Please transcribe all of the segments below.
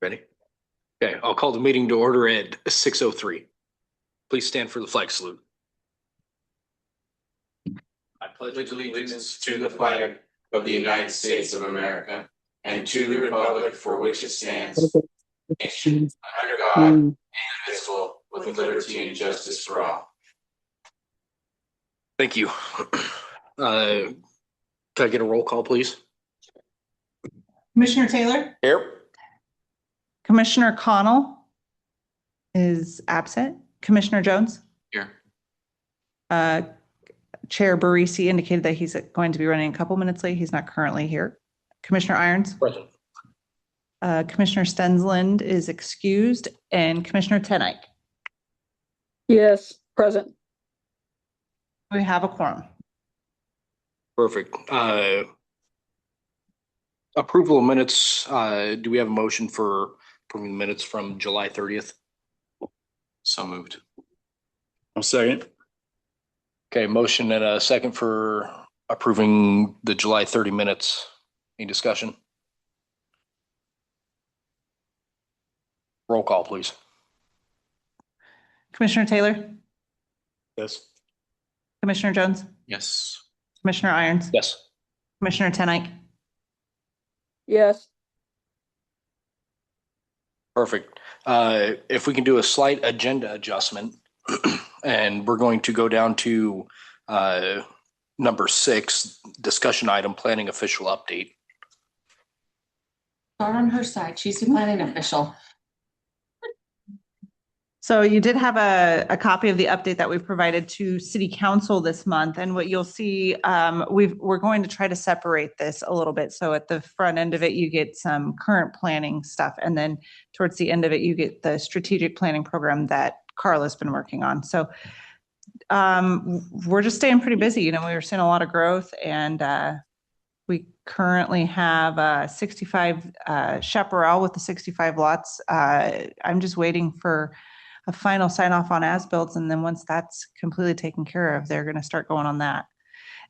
Ready? Okay, I'll call the meeting to order at 6:03. Please stand for the flag salute. I pledge allegiance to the flag of the United States of America and to the republic for which it stands, nation under God, indivisible, with liberty and justice for all. Thank you. Can I get a roll call, please? Commissioner Taylor? Here. Commissioner Connell is absent. Commissioner Jones? Here. Chair Barisi indicated that he's going to be running a couple minutes late. He's not currently here. Commissioner Irons? Present. Commissioner Stensland is excused, and Commissioner Tenike? Yes, present. We have a quorum. Perfect. Approval of minutes. Do we have a motion for approving the minutes from July 30th? So moved. I'll second. Okay, motion and a second for approving the July 30 minutes. Any discussion? Roll call, please. Commissioner Taylor? Yes. Commissioner Jones? Yes. Commissioner Irons? Yes. Commissioner Tenike? Yes. Perfect. If we can do a slight agenda adjustment, and we're going to go down to number 6, discussion item, planning official update. Start on her side. She's the planning official. So you did have a copy of the update that we provided to City Council this month, and what you'll see, we're going to try to separate this a little bit. So at the front end of it, you get some current planning stuff, and then towards the end of it, you get the strategic planning program that Carla's been working on. So we're just staying pretty busy. You know, we were seeing a lot of growth, and we currently have 65 chaparral with the 65 lots. I'm just waiting for a final sign off on as-builts, and then once that's completely taken care of, they're going to start going on that.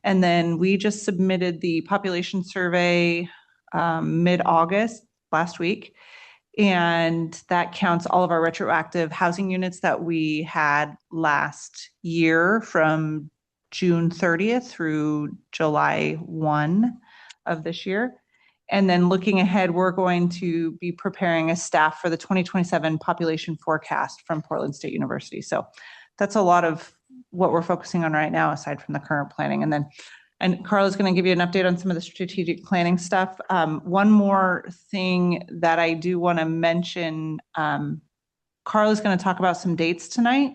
And then we just submitted the population survey mid-August last week, and that counts all of our retroactive housing units that we had last year from June 30th through July 1 of this year. And then looking ahead, we're going to be preparing a staff for the 2027 population forecast from Portland State University. So that's a lot of what we're focusing on right now, aside from the current planning. And Carla's going to give you an update on some of the strategic planning stuff. One more thing that I do want to mention, Carla's going to talk about some dates tonight.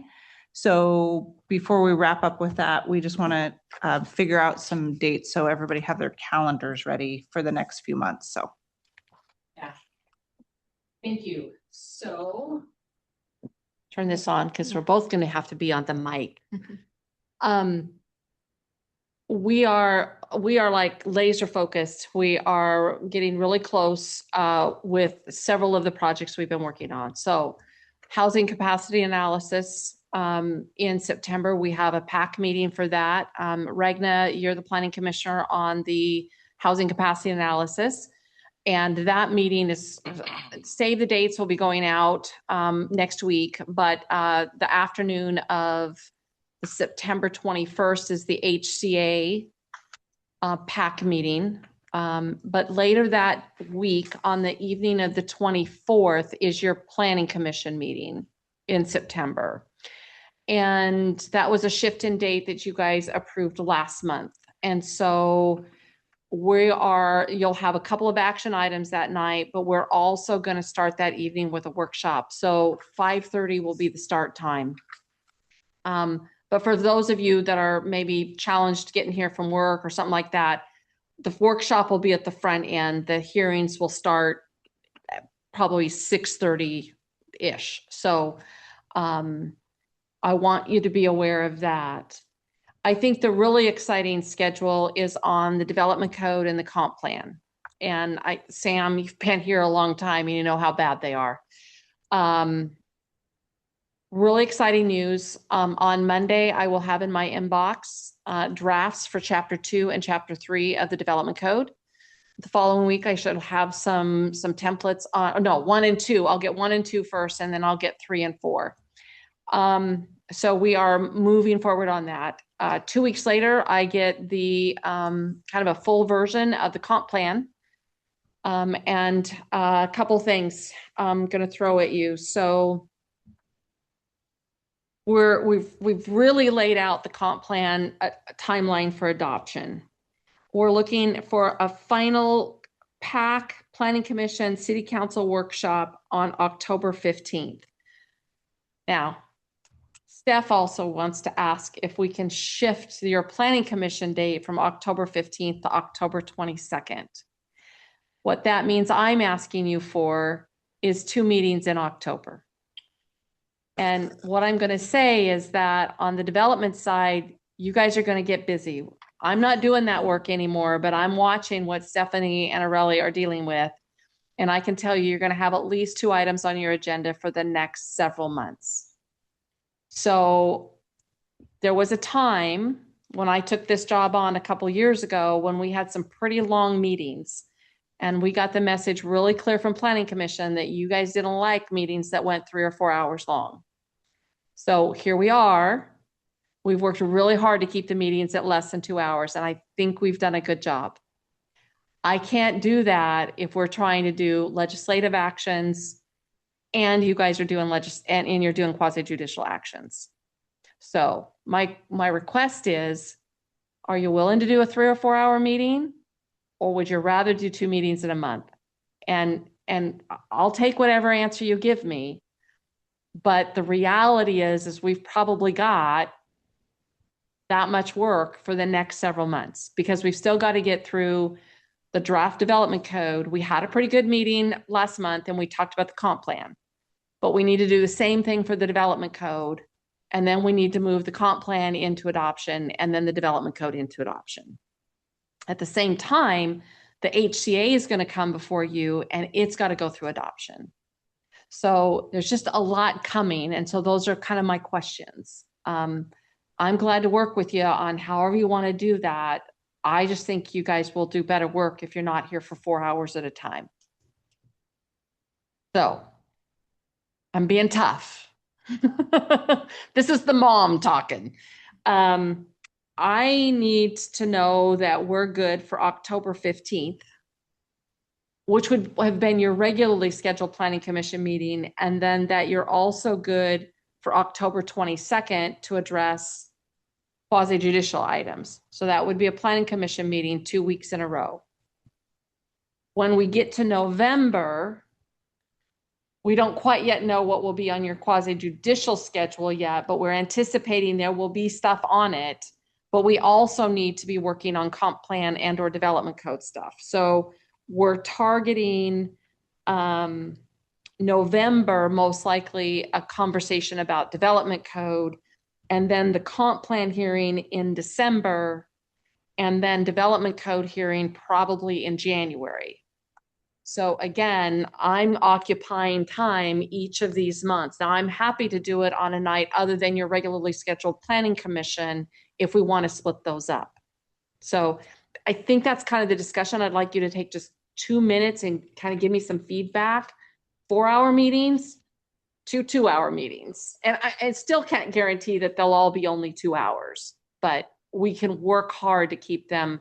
So before we wrap up with that, we just want to figure out some dates so everybody have their calendars ready for the next few months. So, yeah. Thank you. So, turn this on because we're both going to have to be on the mic. We are like laser focused. We are getting really close with several of the projects we've been working on. So, housing capacity analysis. In September, we have a PAC meeting for that. Regna, you're the planning commissioner on the housing capacity analysis. And that meeting is, save the dates will be going out next week, but the afternoon of September 21st is the HCA PAC meeting. But later that week on the evening of the 24th is your planning commission meeting in September. And that was a shift in date that you guys approved last month. And so you'll have a couple of action items that night, but we're also going to start that evening with a workshop. So 5:30 will be the start time. But for those of you that are maybe challenged getting here from work or something like that, the workshop will be at the front end. The hearings will start probably 6:30-ish. So, I want you to be aware of that. I think the really exciting schedule is on the development code and the comp plan. And Sam, you've been here a long time and you know how bad they are. Really exciting news. On Monday, I will have in my inbox drafts for chapter 2 and chapter 3 of the development code. the following week, I should have some templates on, no, 1 and 2. I'll get 1 and 2 first, and then I'll get 3 and 4. So we are moving forward on that. 2 weeks later, I get the kind of a full version of the comp plan. And a couple things I'm going to throw at you. So we've really laid out the comp plan a timeline for adoption. We're looking for a final PAC, Planning Commission, City Council workshop on October 15th. Now, Steph also wants to ask if we can shift your Planning Commission date from October 15th to October 22nd. What that means I'm asking you for is 2 meetings in October. And what I'm going to say is that on the development side, you guys are going to get busy. I'm not doing that work anymore, but I'm watching what Stephanie and Aurelia are dealing with. And I can tell you, you're going to have at least 2 items on your agenda for the next several months. So there was a time when I took this job on a couple years ago when we had some pretty long meetings. And we got the message really clear from Planning Commission that you guys didn't like meetings that went 3 or 4 hours long. So here we are. We've worked really hard to keep the meetings at less than 2 hours, and I think we've done a good job. I can't do that if we're trying to do legislative actions and you guys are doing and you're doing quasi-judicial actions. So my request is, are you willing to do a 3 or 4 hour meeting? Or would you rather do 2 meetings in a month? And I'll take whatever answer you give me. But the reality is we've probably got that much work for the next several months because we've still got to get through the draft development code. We had a pretty good meeting last month and we talked about the comp plan, but we need to do the same thing for the development code. And then we need to move the comp plan into adoption and then the development code into adoption. At the same time, the HCA is going to come before you and it's got to go through adoption. So there's just a lot coming. And so those are kind of my questions. I'm glad to work with you on however you want to do that. I just think you guys will do better work if you're not here for 4 hours at a time. So I'm being tough. This is the mom talking. I need to know that we're good for October 15th, which would have been your regularly scheduled Planning Commission meeting, and then that you're also good for October 22nd to address quasi-judicial items. So that would be a Planning Commission meeting 2 weeks in a row. When we get to November, we don't quite yet know what will be on your quasi-judicial schedule yet, but we're anticipating there will be stuff on it. But we also need to be working on comp plan and or development code stuff. So we're targeting November, most likely a conversation about development code, and then the comp plan hearing in December, and then development code hearing probably in January. So again, I'm occupying time each of these months. Now I'm happy to do it on a night other than your regularly scheduled Planning Commission if we want to split those up. So I think that's kind of the discussion. I'd like you to take just 2 minutes and kind of give me some feedback. 4 hour meetings to 2 hour meetings. And I still can't guarantee that they'll all be only 2 hours, but we can work hard to keep them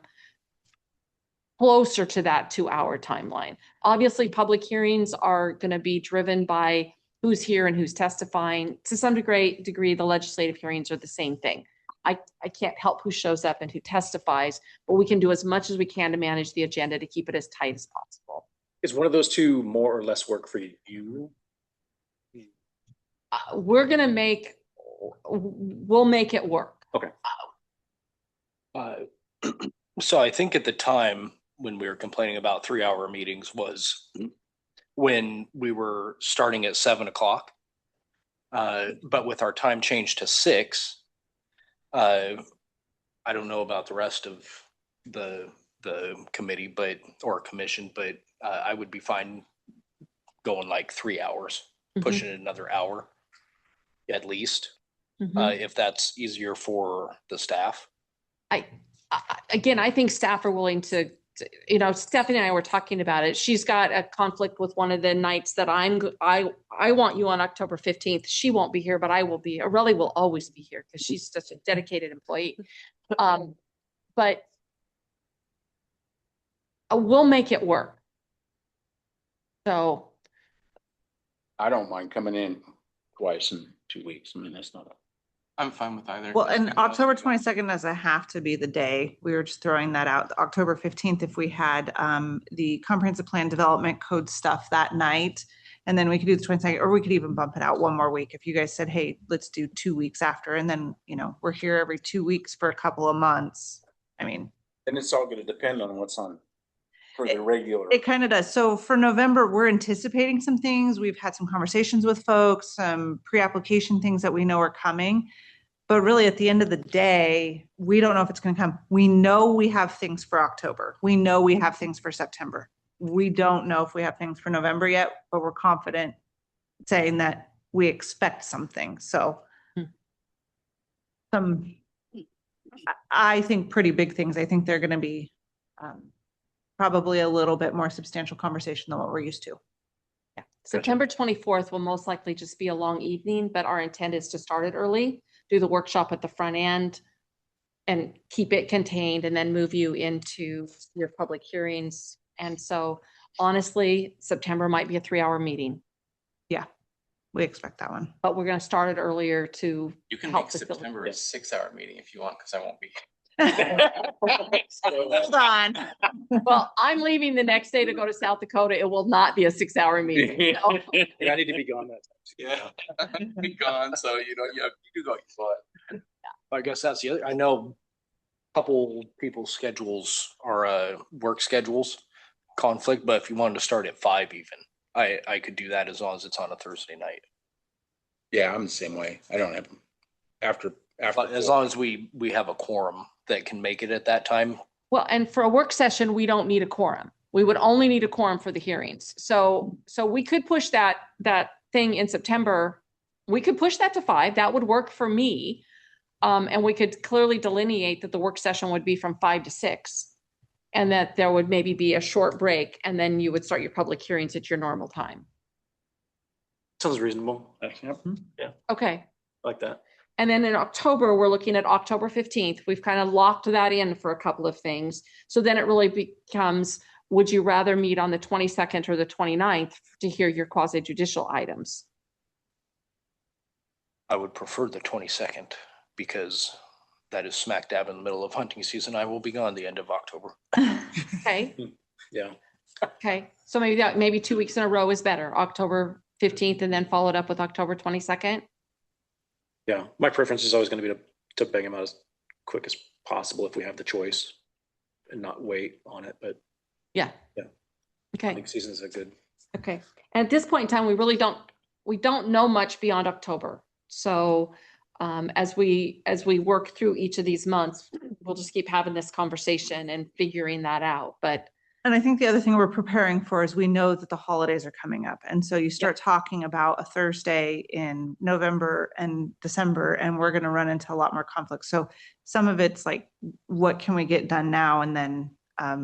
closer to that 2 hour timeline. Obviously, public hearings are going to be driven by who's here and who's testifying. To some degree, the legislative hearings are the same thing. I can't help who shows up and who testifies, but we can do as much as we can to manage the agenda to keep it as tight as possible. Is one of those two more or less work for you? We'll make it work. Okay. So I think at the time when we were complaining about 3 hour meetings was when we were starting at 7 o'clock. But with our time change to 6, I don't know about the rest of the committee, or commission, but I would be fine going like 3 hours, pushing it another hour at least, if that's easier for the staff. Again, I think staff are willing to you know, Stephanie and I were talking about it. She's got a conflict with one of the nights that I want you on October 15th. She won't be here, but I will be. Aurelie will always be here because she's such a dedicated employee. But we'll make it work. So I don't mind coming in twice in 2 weeks. I mean, that's not. I'm fine with either. Well, and October 22nd doesn't have to be the day. We were just throwing that out. October 15th, if we had the comprehensive plan development code stuff that night, and then we could do the 22nd, or we could even bump it out one more week. If you guys said, hey, let's do 2 weeks after, and then, you know, we're here every 2 weeks for a couple of months. I mean, And it's all going to depend on what's on for the regular. it kind of does. So for November, we're anticipating some things. We've had some conversations with folks, some pre-application things that we know are coming. But really, at the end of the day, we don't know if it's going to come. We know we have things for October. We know we have things for September. We don't know if we have things for November yet, but we're confident saying that we expect something. So some, I think, pretty big things. I think they're going to be probably a little bit more substantial conversation than what we're used to. yeah, September 24th will most likely just be a long evening, but our intent is to start it early, do the workshop at the front end and keep it contained and then move you into your public hearings. And so honestly, September might be a 3-hour meeting, We expect that one. but we're going to start it earlier to You can help make facilitate. September a 6-hour meeting if you want, because I won't be. Hold on. Well, I'm leaving the next day to go to South Dakota. It will not be a 6-hour meeting. So. Yeah, I need to be gone that time. Yeah, be gone. So you do go. I guess that's the other, I know a couple people's schedules are work schedules conflict, but if you wanted to start at 5 even, I could do that as long as it's on a Thursday night. Yeah, I'm the same way. I don't have after. But as long as we have a quorum that can make it at that time. Well, and for a work session, we don't need a quorum. We would only need a quorum for the hearings. So we could push that thing in September. We could push that to 5. That would work for me. And we could clearly delineate that the work session would be from 5 to 6 and that there would maybe be a short break and then you would start your public hearings at your normal time. Sounds reasonable. Yep. Yeah, Okay. like that. And then in October, we're looking at October 15th. We've kind of locked that in for a couple of things. So then it really becomes, would you rather meet on the 22nd or the 29th to hear your quasi judicial items? I would prefer the 22nd because that is smack dab in the middle of hunting season. I will be gone the end of October. Okay. Yeah. Okay. So maybe 2 weeks in a row is better. October 15th and then followed up with October 22nd. Yeah, my preference is always going to be to bang them out as quick as possible if we have the choice and not wait on it. But Yeah. Yeah. Okay. hunting seasons are good. Okay. And at this point in time, we don't know much beyond October. So as we work through each of these months, we'll just keep having this conversation and figuring that out. But And I think the other thing we're preparing for is we know that the holidays are coming up. And so you start talking about a Thursday in November and December, and we're going to run into a lot more conflict. So some of it's like, what can we get done now? And then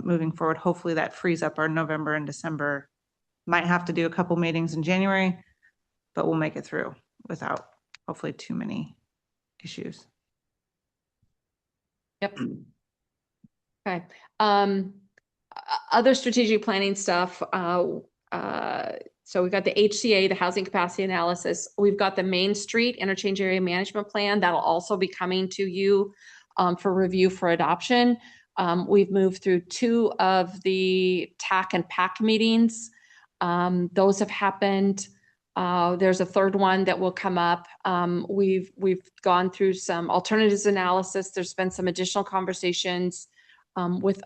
moving forward, hopefully that frees up our November and December. Might have to do a couple meetings in January, but we'll make it through without hopefully too many issues. Yep. Okay. Other strategic planning stuff. So we've got the HCA, the housing capacity analysis. We've got the Main Street interchange area management plan. That'll also be coming to you for review for adoption. We've moved through 2 of the TAC and PAC meetings. Those have happened. There's a 3rd one that will come up. We've gone through some alternatives analysis. There's been some additional conversations with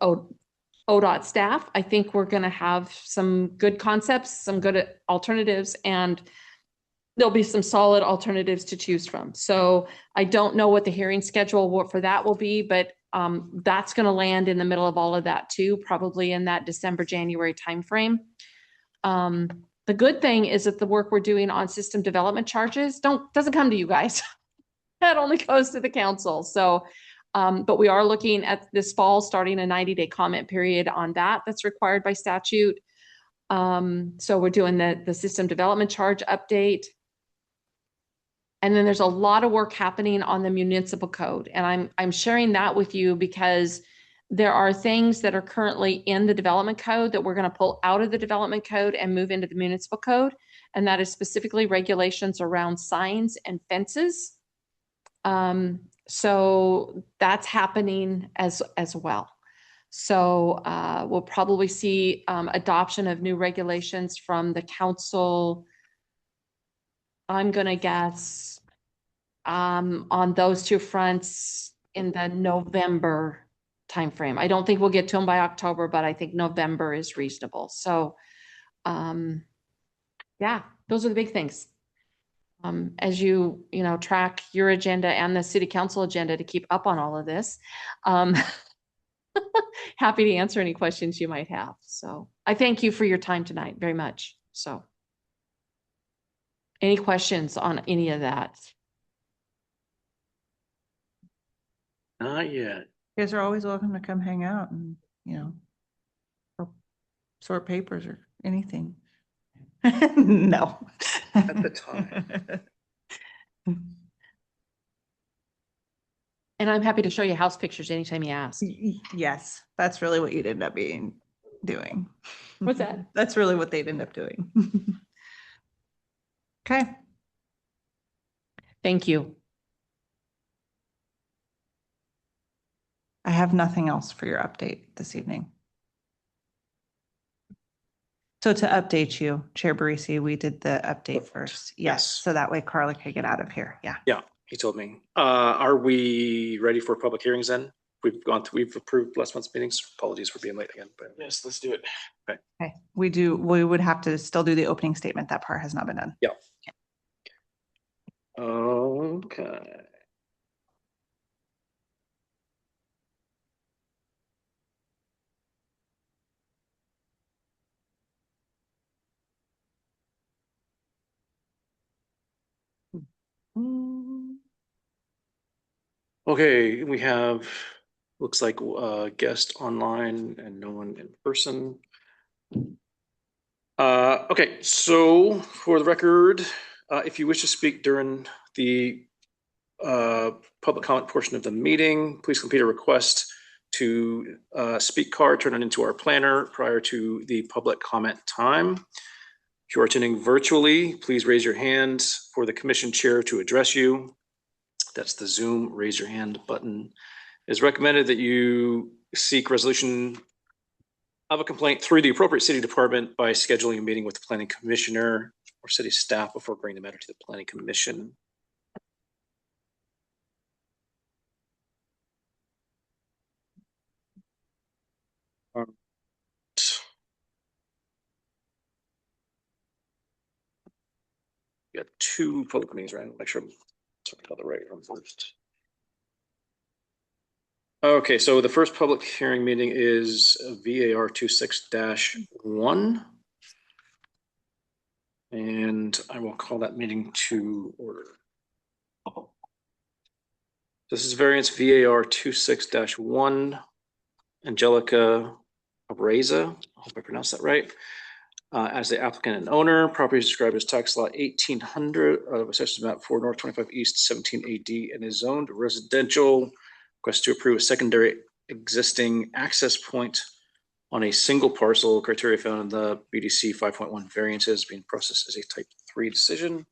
ODOT staff. I think we're going to have some good concepts, some good alternatives, and there'll be some solid alternatives to choose from. So I don't know what the hearing schedule for that will be, but that's going to land in the middle of all of that too, probably in that December, January timeframe. The good thing is that the work we're doing on system development charges doesn't come to you guys. That only goes to the council. So But we are looking at this fall, starting a 90-day comment period on that. That's required by statute. So we're doing the system development charge update. And then there's a lot of work happening on the municipal code. And I'm sharing that with you because there are things that are currently in the development code that we're going to pull out of the development code and move into the municipal code. And that is specifically regulations around signs and fences. So that's happening as well. So we'll probably see adoption of new regulations from the council. I'm going to guess on those two fronts in the November timeframe. I don't think we'll get to them by October, but I think November is reasonable. So yeah, those are the big things. As you track your agenda and the city council agenda to keep up on all of this. Happy to answer any questions you might have. So I thank you for your time tonight very much. So any questions on any of that? Not yet. You guys are always welcome to come hang out and, or sort papers or anything. No. At the time. And I'm happy to show you house pictures anytime you ask. Yes, that's really what you'd end up doing. What's that? That's really what they'd end up doing. Okay. Thank you. I have nothing else for your update this evening. So to update you, Chair Barisi, we did the update first. Yes. So that way Carla could get out of here. Yeah. Yeah, he told me. Are we ready for public hearings then? We've approved last month's meetings. Apologies for being late again, but Yes, let's do it. Okay. We would have to still do the opening statement. That part has not been done. yeah. Okay. Okay, we have, looks like a guest online and no one in person. Okay, so for the record, if you wish to speak during the public comment portion of the meeting, please complete a request to speak card, turn it into our planner prior to the public comment time. If you are attending virtually, please raise your hand for the commission chair to address you. That's the Zoom raise your hand button. It is recommended that you seek resolution of a complaint through the appropriate city department by scheduling a meeting with the planning commissioner or city staff before bringing the matter to the planning commission. We got two public meetings, right? Make sure I'm talking about the right one first. Okay, so the first public hearing meeting is VAR 26-1. And I will call that meeting to order. This is variance VAR 26-1. Angelica Abreza, I hope I pronounced that right. As the applicant and owner, property is described as tax lot 1800 of assessment map 4 North 25 East 17 AD and is zoned residential. Request to approve a secondary existing access point on a single parcel. Criteria found in the BDC 5.1 variances being processed as a type 3 decision.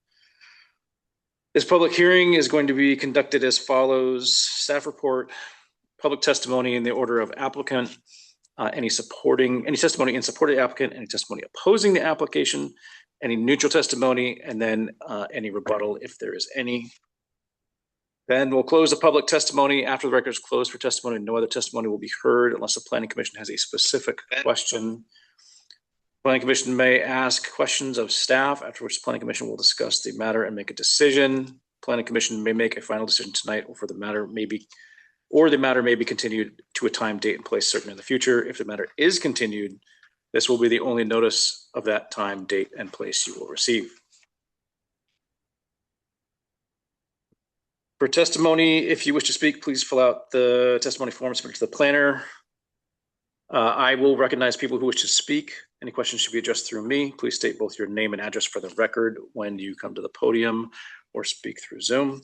This public hearing is going to be conducted as follows: staff report, public testimony in the order of applicant, any testimony in support of the applicant, any testimony opposing the application, any neutral testimony, and then any rebuttal if there is any. Then we'll close the public testimony. After the record is closed for testimony, no other testimony will be heard unless the planning commission has a specific question. Planning commission may ask questions of staff, after which the planning commission will discuss the matter and make a decision. Planning commission may make a final decision tonight, or the matter may be continued to a time, date, and place certain in the future. If the matter is continued, this will be the only notice of that time, date, and place you will receive. For testimony, if you wish to speak, please fill out the testimony form submitted to the planner. I will recognize people who wish to speak. Any questions should be addressed through me. Please state both your name and address for the record when you come to the podium or speak through Zoom.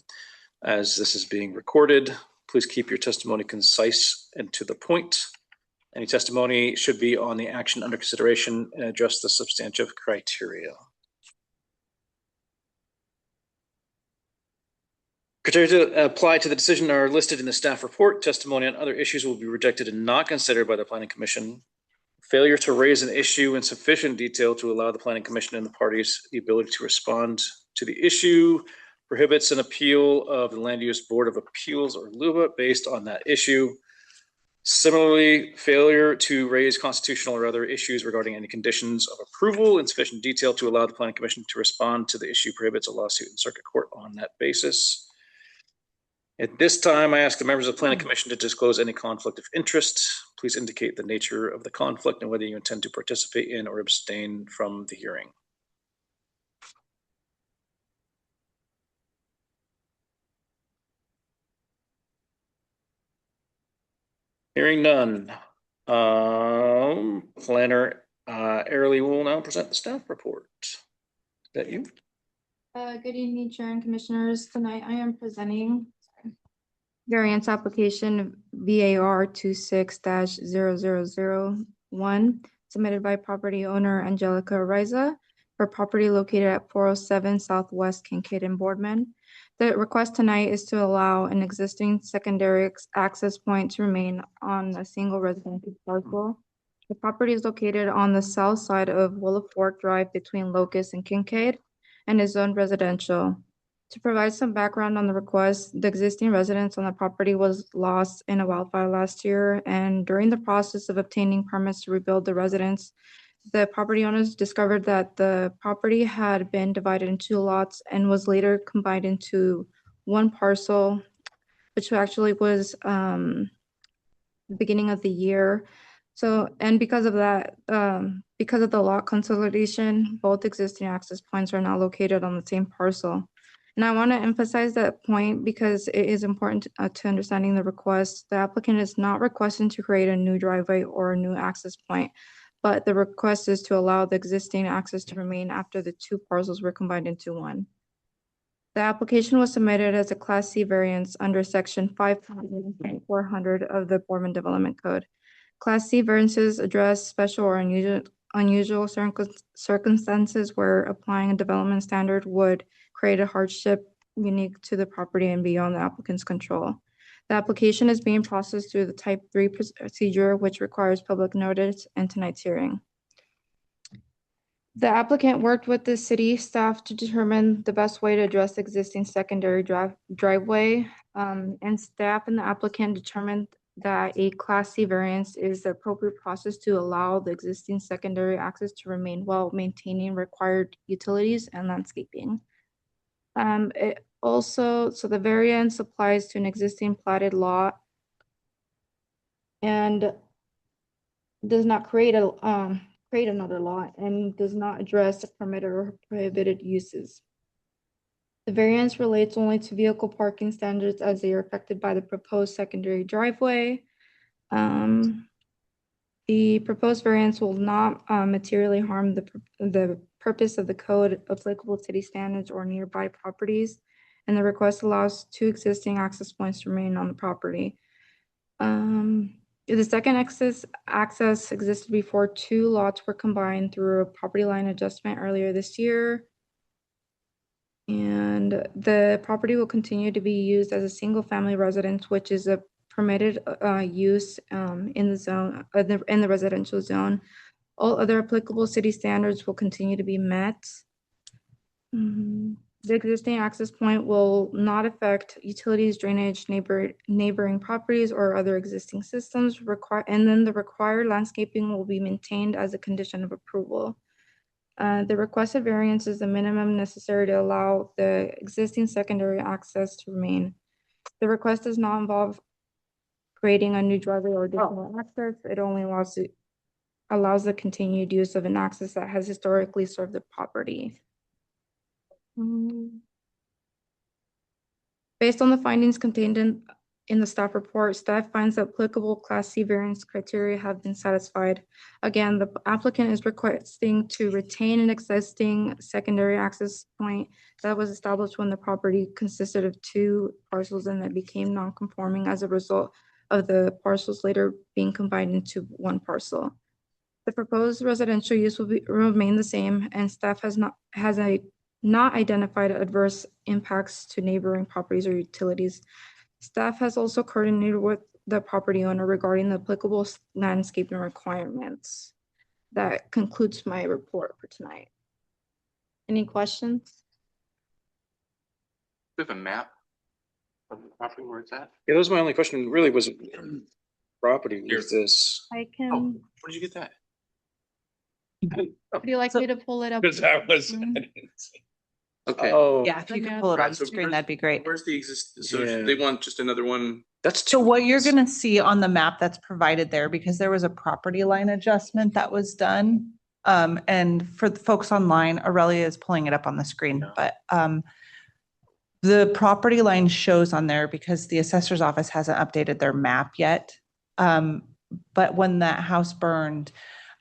As this is being recorded, please keep your testimony concise and to the point. Any testimony should be on the action under consideration and address the substantive criteria. Criteria to apply to the decision are listed in the staff report. Testimony on other issues will be rejected and not considered by the Planning Commission. Failure to raise an issue in sufficient detail to allow the Planning Commission and the parties the ability to respond to the issue prohibits an appeal of the Land Use Board of Appeals or LUBA based on that issue. Similarly, failure to raise constitutional or other issues regarding any conditions of approval in sufficient detail to allow the Planning Commission to respond to the issue prohibits a lawsuit in circuit court on that basis. At this time, I ask the members of the Planning Commission to disclose any conflict of interest. Please indicate the nature of the conflict and whether you intend to participate in or abstain from the hearing. Hearing none. Planner Airley will now present the staff report. Is that you? Good evening, Chair and Commissioners. Tonight I am presenting variance application VAR 26-0001 submitted by property owner Angelica Riza for property located at 407 Southwest Kincaid and Boardman. The request tonight is to allow an existing secondary access point to remain on a single residential parcel. The property is located on the south side of Willow Fork Drive between Locust and Kincaid and is zoned residential. To provide some background on the request, the existing residence on the property was lost in a wildfire last year, and during the process of obtaining permits to rebuild the residence, the property owners discovered that the property had been divided into 2 lots and was later combined into one parcel, which actually was the beginning of the year. So, and because of that, because of the lot consolidation, both existing access points are now located on the same parcel. And I want to emphasize that point because it is important to understanding the request. The applicant is not requesting to create a new driveway or a new access point, but the request is to allow the existing access to remain after the 2 parcels were combined into one. The application was submitted as a Class C variance under Section 500.400 of the Boardman Development Code. Class C variances address special or unusual circumstances where applying a development standard would create a hardship unique to the property and beyond the applicant's control. The application is being processed through the Type 3 procedure, which requires public notice and tonight's hearing. The applicant worked with the city staff to determine the best way to address the existing secondary driveway, and staff and the applicant determined that a Class C variance is the appropriate process to allow the existing secondary access to remain while maintaining required utilities and landscaping. It also, so the variance applies to an existing platted lot and does not create another lot and does not address the permitted or prohibited uses. The variance relates only to vehicle parking standards as they are affected by the proposed secondary driveway. The proposed variance will not materially harm the purpose of the code, applicable city standards, or nearby properties, and the request allows 2 existing access points to remain on the property. The second access existed before 2 lots were combined through a property line adjustment earlier this year. And the property will continue to be used as a single-family residence, which is a permitted use in the zone, in the residential zone. All other applicable city standards will continue to be met. The existing access point will not affect utilities, drainage, neighboring properties, or other existing systems. And then the required landscaping will be maintained as a condition of approval. The requested variance is the minimum necessary to allow the existing secondary access to remain. The request does not involve creating a new driveway or additional access. It only allows the continued use of an access that has historically served the property. Based on the findings contained in the staff report, staff finds that applicable Class C variance criteria have been satisfied. Again, the applicant is requesting to retain an existing secondary access point that was established when the property consisted of 2 parcels and that became non-conforming as a result of the parcels later being combined into 1 parcel. The proposed residential use will remain the same, and staff has not identified adverse impacts to neighboring properties or utilities. Staff has also coordinated with the property owner regarding the applicable landscaping requirements. That concludes my report for tonight. Any questions? We have a map of the property where it's at. Yeah, that was my only question. Really, was property was this? I Oh, can. where did you get that? Would you like me to pull it up? Because that was. Mhm. Okay. Oh, Yeah, if you could pull it on Right, the so screen, where's- that'd be great. Where's the so Yeah. they want just another one? that's So two what you're lots. gonna see on the map that's provided there, because there was a property line adjustment that was done. And for the folks online, Aurelia is pulling it up on the screen, Yeah. but the property line shows on there because the assessor's office hasn't updated their map yet. But when that house burned,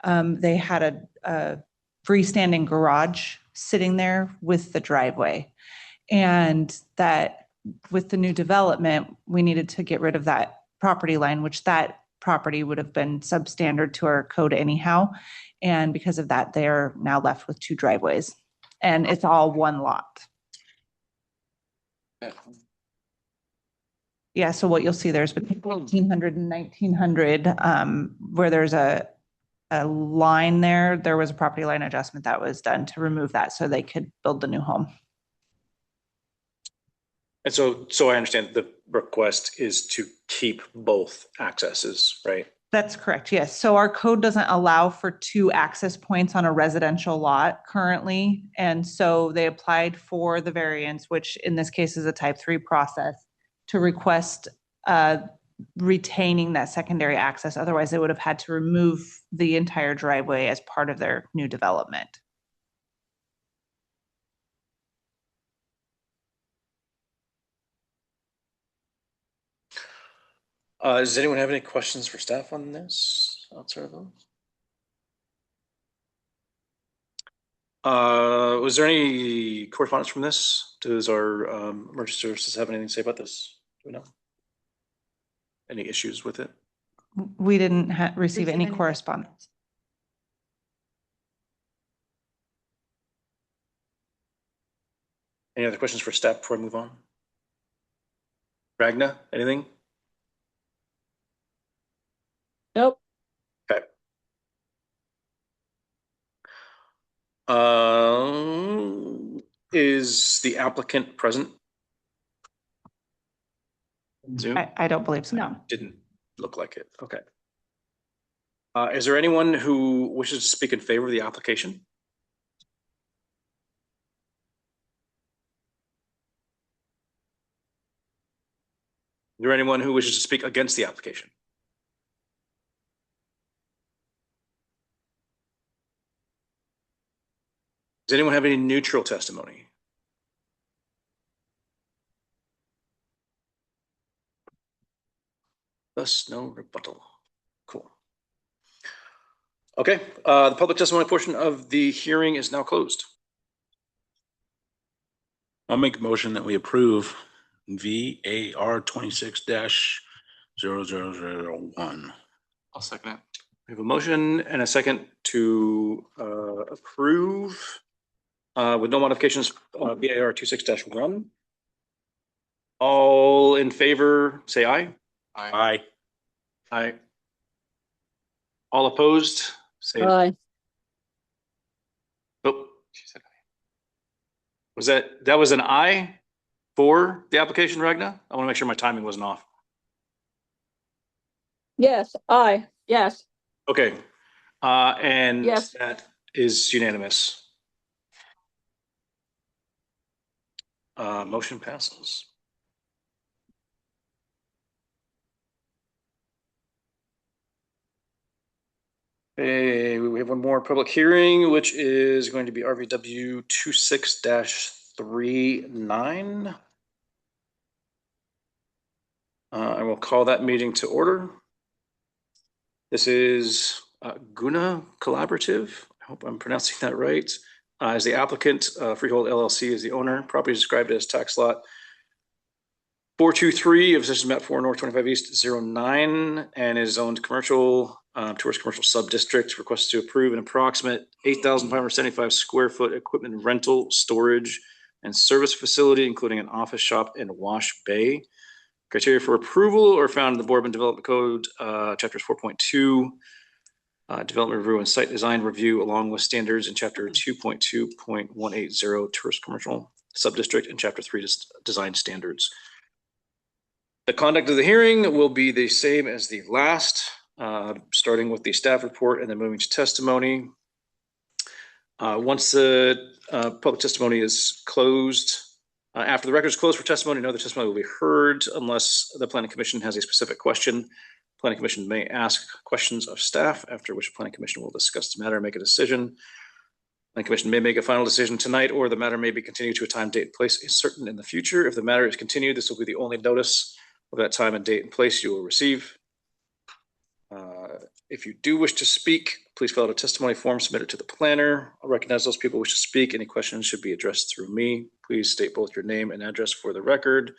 they had a freestanding garage sitting there with the driveway. And that with the new development, we needed to get rid of that property line, which that property would have been substandard to our code anyhow. And because of that, they are now left with 2 driveways and it's all 1 lot. Yeah, so what you'll see there's between 1800 and 1900, where there's a line there was a property line adjustment that was done to remove that so they could build the new home. And so I understand the request is to keep both accesses, right? That's correct, yes. So our code doesn't allow for 2 access points on a residential lot currently. And so they applied for the variance, which in this case is a type 3 process, to request retaining that secondary access. Otherwise, they would have had to remove the entire driveway as part of their new development. Does anyone have any questions for staff on this outside of those? Was there any correspondence from this? Does our emergency services have anything to say about this? Do we know? Any issues with it? We didn't receive any correspondence. Any other questions for staff before I move on? Ragna, anything? Nope. Okay. Is the applicant present? Zoom? I don't believe so. No. Didn't look like it. Okay. Is there anyone who wishes to speak in favor of the application? Is there anyone who wishes to speak against the application? Does anyone have any neutral testimony? Thus, no rebuttal. Cool. Okay, the public testimony portion of the hearing is now closed. I'll make a motion that we approve VAR 26-00001. I'll second it. We have a motion and a second to approve with no modifications, VAR 26-1. All in favor, say aye. Aye. Aye. All opposed, say. Aye. Oh, She said aye. that was an aye for the application, Ragna? I want to make sure my timing wasn't off. Yes, aye. Yes. Okay, and Yes. that is unanimous. Motion passes. Okay, we have one more public hearing, which is going to be RVW 26-39. I will call that meeting to order. This is Guna Collaborative. I hope I'm pronouncing that right. As the applicant, Freehold LLC is the owner. Property is described as tax lot 423 of Assessment Map 4 North 25 East 09 and is zoned commercial, tourist commercial sub-district. Requests to approve an approximate 8,575 square foot equipment rental, storage, and service facility, including an office, shop, and wash bay. Criteria for approval are found in the Boardman Development Code, chapters 4.2, development review and site design review, along with standards in chapter 2.2.180, tourist commercial subdistrict, and chapter 3, design standards. The conduct of the hearing will be the same as the last, starting with the staff report and then moving to testimony. Once the public testimony is closed, after the record is closed for testimony, no other testimony will be heard unless the Planning Commission has a specific question. Planning Commission may ask questions of staff, after which Planning Commission will discuss the matter and make a decision. Planning Commission may make a final decision tonight, or the matter may be continued to a time, date, and place certain in the future. If the matter is continued, this will be the only notice of that time and date and place you will receive. If you do wish to speak, please fill out a testimony form, submit it to the planner. I'll recognize those people who wish to speak. Any questions should be addressed through me. Please state both your name and address for the record.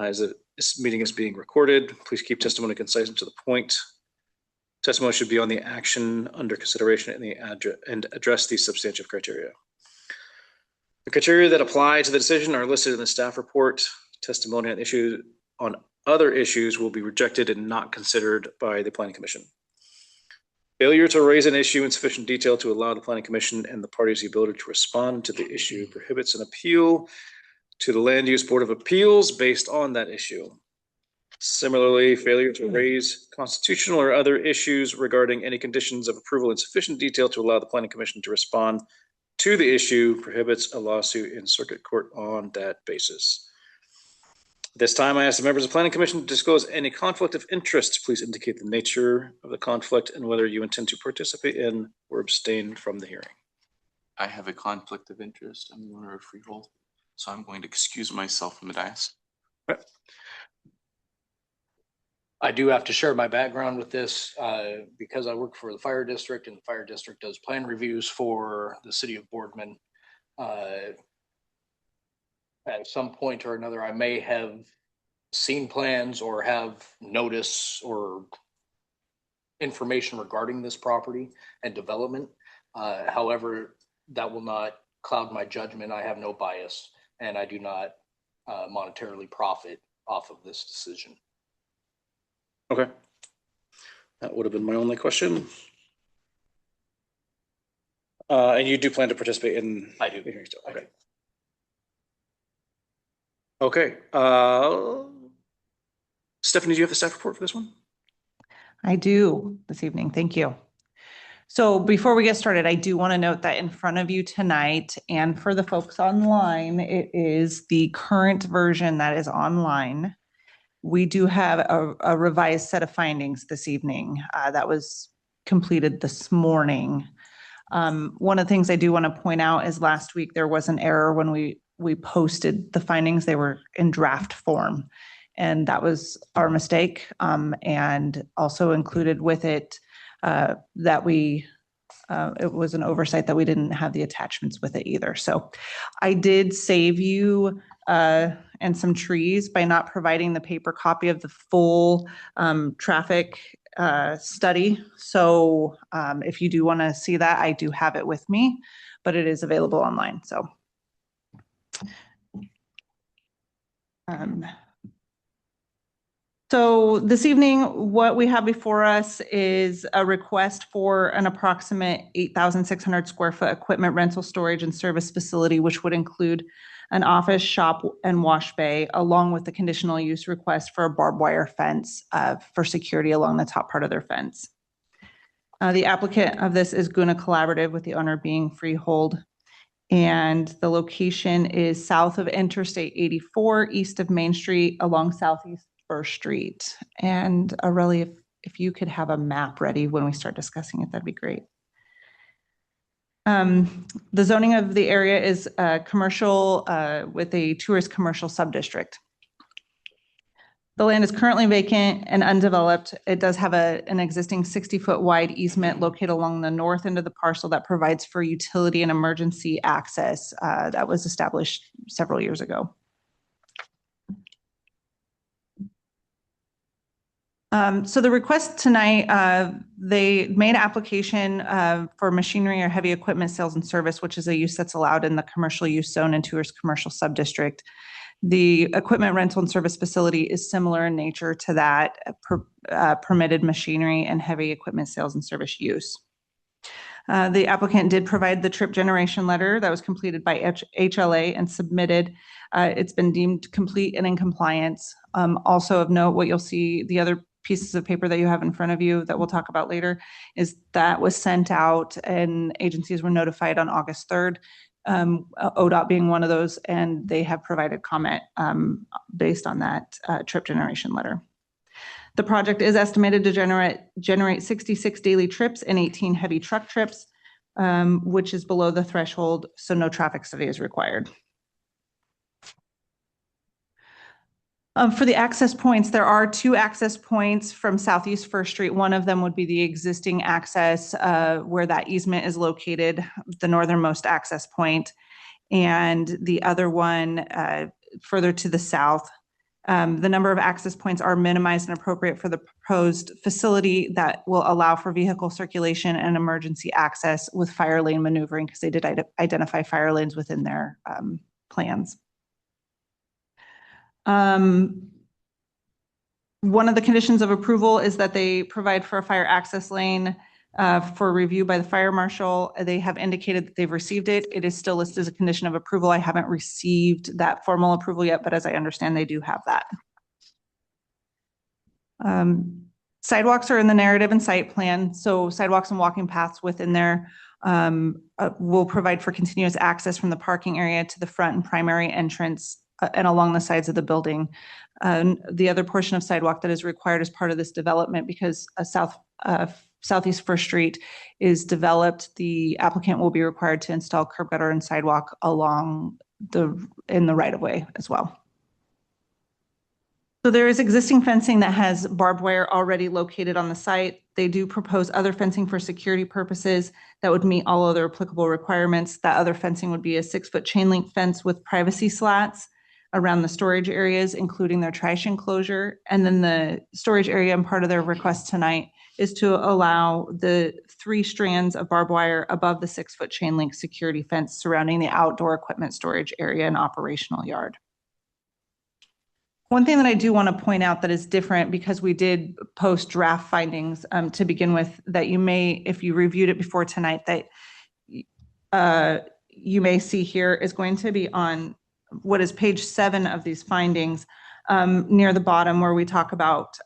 As this meeting is being recorded, please keep testimony concise and to the point. Testimony should be on the action under consideration and address these substantive criteria. The criteria that apply to the decision are listed in the staff report. Testimony on other issues will be rejected and not considered by the Planning Commission. Failure to raise an issue in sufficient detail to allow the Planning Commission and the parties the ability to respond to the issue prohibits an appeal to the Land Use Board of Appeals based on that issue. Similarly, failure to raise constitutional or other issues regarding any conditions of approval in sufficient detail to allow the Planning Commission to respond to the issue prohibits a lawsuit in circuit court on that basis. This time, I ask the members of the Planning Commission to disclose any conflict of interest. Please indicate the nature of the conflict and whether you intend to participate in or abstain from the hearing. I have a conflict of interest. I'm the owner of Freehold, so I'm going to excuse myself from the dais. I do have to share my background with this because I work for the fire district, and the fire district does plan reviews for the city of Boardman. At some point or another, I may have seen plans or have notice or information regarding this property and development. However, that will not cloud my judgment. I have no bias, and I do not monetarily profit off of this decision. Okay. That would have been my only question. And you do plan to participate in? I do. The hearing still. Okay. Okay. Stephanie, do you have the staff report for this one? I do this evening. Thank you. So before we get started, I do want to note that in front of you tonight and for the folks online, it is the current version that is online. We do have a revised set of findings this evening that was completed this morning. One of the things I do want to point out is last week there was an error when we posted the findings. They were in draft form, and that was our mistake. And also included with it that it was an oversight that we didn't have the attachments with it either. So I did save you and some trees by not providing the paper copy of the full traffic study. So if you do want to see that, I do have it with me, but it is available online. So this evening, what we have before us is a request for an approximate 8,600 square foot equipment rental, storage, and service facility, which would include an office, shop, and wash bay, along with the conditional use request for a barbed wire fence for security along the top part of their fence. The applicant of this is Guna Collaborative, with the owner being Freehold. And the location is south of Interstate 84, east of Main Street, along Southeast First Street. And Aurelia, if you could have a map ready when we start discussing it, that'd be great. The zoning of the area is commercial with a tourist commercial subdistrict. The land is currently vacant and undeveloped. It does have an existing 60-foot wide easement located along the north end of the parcel that provides for utility and emergency access that was established several years ago. So the request tonight, they made application for machinery or heavy equipment sales and service, which is a use that's allowed in the commercial use zone and tourist commercial subdistrict. The equipment rental and service facility is similar in nature to that permitted machinery and heavy equipment sales and service use. The applicant did provide the trip generation letter that was completed by HLA and submitted. It's been deemed complete and in compliance. Also of note, what you'll see, the other pieces of paper that you have in front of you that we'll talk about later, is that was sent out and agencies were notified on August 3rd. ODOT being one of those, and they have provided comment based on that trip generation letter. The project is estimated to generate 66 daily trips and 18 heavy truck trips, which is below the threshold, so no traffic study is required. For the access points, there are 2 access points from Southeast First Street. One of them would be the existing access where that easement is located, the northernmost access point, and the other one further to the south. The number of access points are minimized and appropriate for the proposed facility that will allow for vehicle circulation and emergency access with fire lane maneuvering, because they did identify fire lanes within their plans. One of the conditions of approval is that they provide for a fire access lane for review by the fire marshal. They have indicated that they've received it. It is still listed as a condition of approval. I haven't received that formal approval yet, but as I understand, they do have that. Sidewalks are in the narrative and site plan. So sidewalks and walking paths within there will provide for continuous access from the parking area to the front and primary entrance and along the sides of the building. The other portion of sidewalk that is required as part of this development, because Southeast First Street is developed, the applicant will be required to install curb gutter and sidewalk along in the right of way as well. So there is existing fencing that has barbed wire already located on the site. They do propose other fencing for security purposes that would meet all other applicable requirements. That other fencing would be a 6-foot chain link fence with privacy slats around the storage areas, including their trash enclosure. And then the storage area, and part of their request tonight, is to allow the 3 strands of barbed wire above the 6-foot chain link security fence surrounding the outdoor equipment storage area and operational yard. One thing that I do want to point out that is different, because we did post draft findings to begin with, that you may, if you reviewed it before tonight, that you may see here is going to be on what is page 7 of these findings, near the bottom, where we talk about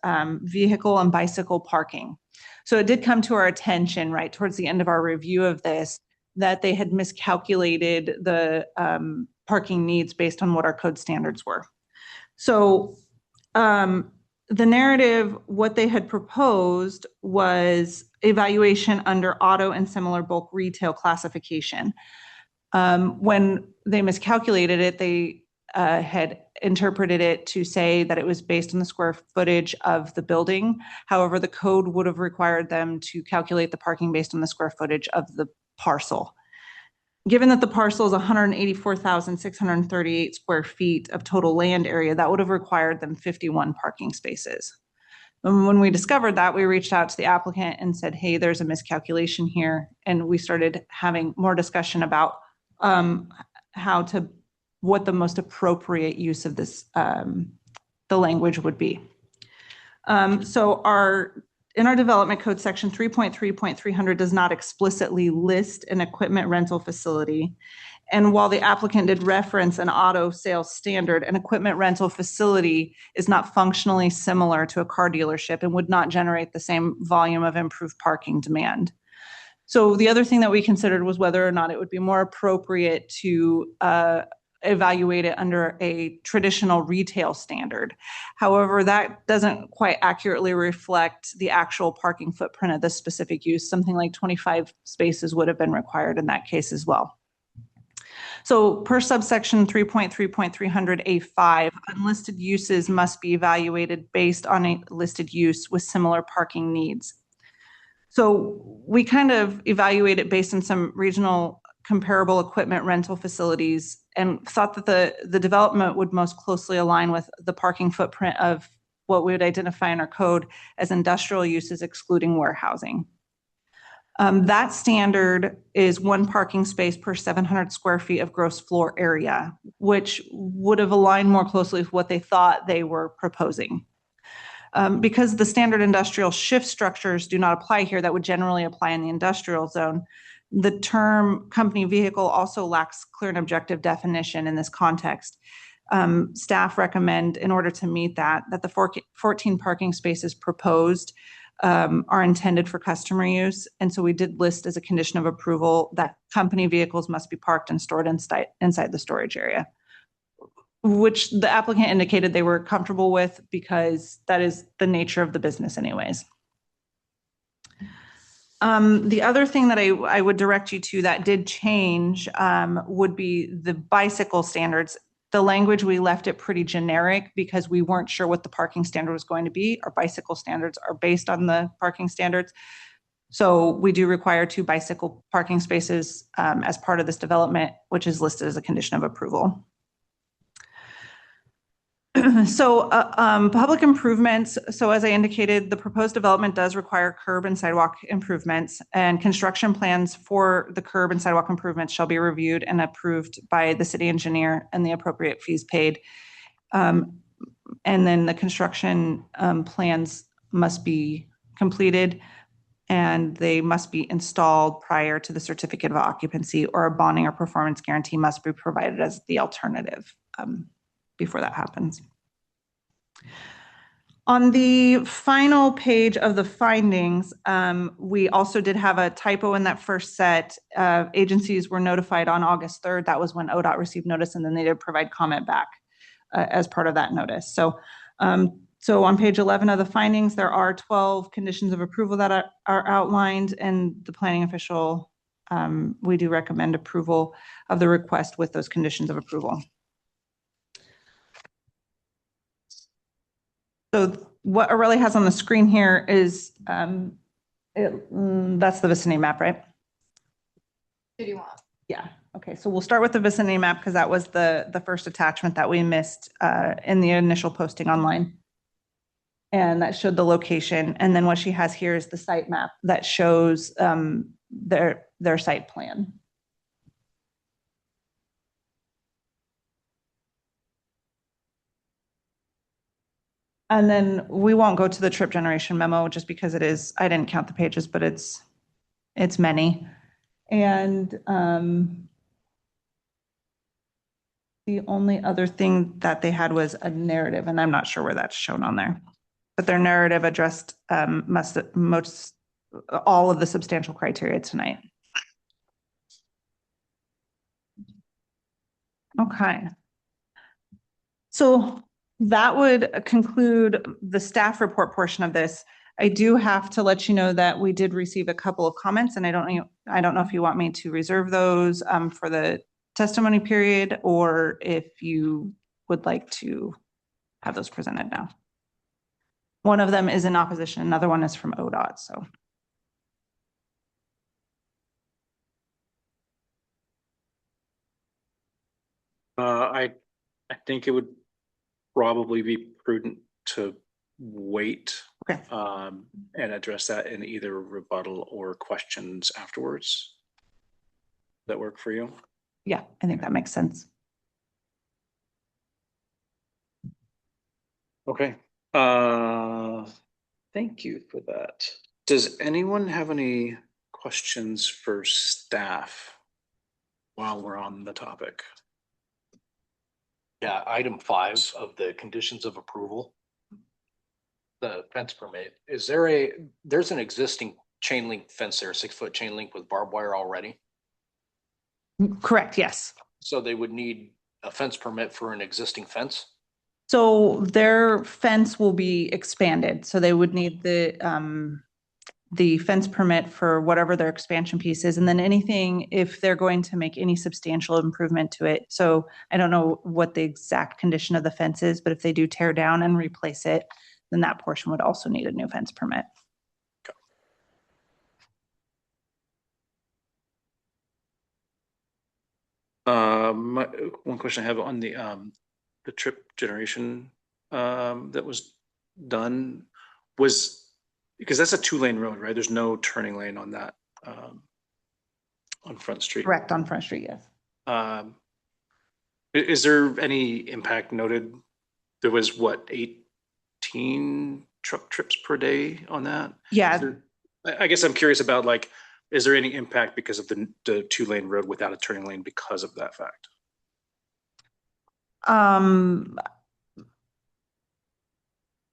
vehicle and bicycle parking. So it did come to our attention right towards the end of our review of this that they had miscalculated the parking needs based on what our code standards were. So the narrative, what they had proposed was evaluation under auto and similar bulk retail classification. When they miscalculated it, they had interpreted it to say that it was based on the square footage of the building. However, the code would have required them to calculate the parking based on the square footage of the parcel. Given that the parcel is 184,638 square feet of total land area, that would have required them 51 parking spaces. And when we discovered that, we reached out to the applicant and said, hey, there's a miscalculation here. And we started having more discussion about what the most appropriate use of this, the language would be. So in our development code section 3.3.300 does not explicitly list an equipment rental facility. And while the applicant did reference an auto sales standard, an equipment rental facility is not functionally similar to a car dealership and would not generate the same volume of improved parking demand. So the other thing that we considered was whether or not it would be more appropriate to evaluate it under a traditional retail standard. However, that doesn't quite accurately reflect the actual parking footprint of this specific use. Something like 25 spaces would have been required in that case as well. So per subsection 3.3.300A5, unlisted uses must be evaluated based on a listed use with similar parking needs. So we kind of evaluate it based on some regional comparable equipment rental facilities and thought that the development would most closely align with the parking footprint of what we would identify in our code as industrial uses excluding warehousing. That standard is one parking space per 700 square feet of gross floor area, which would have aligned more closely with what they thought they were proposing. Because the standard industrial shift structures do not apply here that would generally apply in the industrial zone, the term company vehicle also lacks clear and objective definition in this context. Staff recommend, in order to meet that the 14 parking spaces proposed are intended for customer use. And so we did list as a condition of approval that company vehicles must be parked and stored inside the storage area, which the applicant indicated they were comfortable with because that is the nature of the business anyways. The other thing that I would direct you to that did change would be the bicycle standards. The language, we left it pretty generic because we weren't sure what the parking standard was going to be. Our bicycle standards are based on the parking standards. So we do require 2 bicycle parking spaces as part of this development, which is listed as a condition of approval. So public improvements. So as I indicated, the proposed development does require curb and sidewalk improvements, and construction plans for the curb and sidewalk improvements shall be reviewed and approved by the city engineer and the appropriate fees paid. And then the construction plans must be completed and they must be installed prior to the certificate of occupancy, or a bonding or performance guarantee must be provided as the alternative before that happens. On the final page of the findings, we also did have a typo in that first set. Agencies were notified on August 3rd. That was when ODOT received notice, and then they did provide comment back as part of that notice. So on page 11 of the findings, there are 12 conditions of approval that are outlined, and the planning official, we do recommend approval of the request with those conditions of approval. So what Aurelia has on the screen here is, that's the vicinity map, right? Did you want? Yeah. Okay. So we'll start with the vicinity map because that was the first attachment that we missed in the initial posting online. And that showed the location. And then what she has here is the site map that shows their site plan. And then we won't go to the trip generation memo just because it is, I didn't count the pages, but it's many. And the only other thing that they had was a narrative, and I'm not sure where that's shown on there, but their narrative addressed most all of the substantial criteria tonight. Okay. So that would conclude the staff report portion of this. I do have to let you know that we did receive a couple of comments, and I don't know if you want me to reserve those for the testimony period, or if you would like to have those presented now. One of them is in opposition, another one is from ODOT, so. I think it would probably be prudent to wait Okay. and address that in either rebuttal or questions afterwards. Does that work for you? Yeah, I think that makes sense. Okay. Thank you for that. Does anyone have any questions for staff while we're on the topic? Yeah, item 5 of the conditions of approval, the fence permit, there's an existing chain link fence there, 6-foot chain link with barbed wire already. Correct, yes. So they would need a fence permit for an existing fence? So their fence will be expanded, so they would need the the fence permit for whatever their expansion piece is, and then anything, if they're going to make any substantial improvement to it. So I don't know what the exact condition of the fence is, but if they do tear down and replace it, then that portion would also need a new fence permit. One question I have on the trip generation that was done was, because that's a 2-lane road, right? There's no turning lane on that on Front Street. Correct, on Front Street, yes. Is there any impact noted? There was what, 18 truck trips per day on that? Yeah. I guess I'm curious about, like, is there any impact because of the 2-lane road without a turning lane because of that fact? I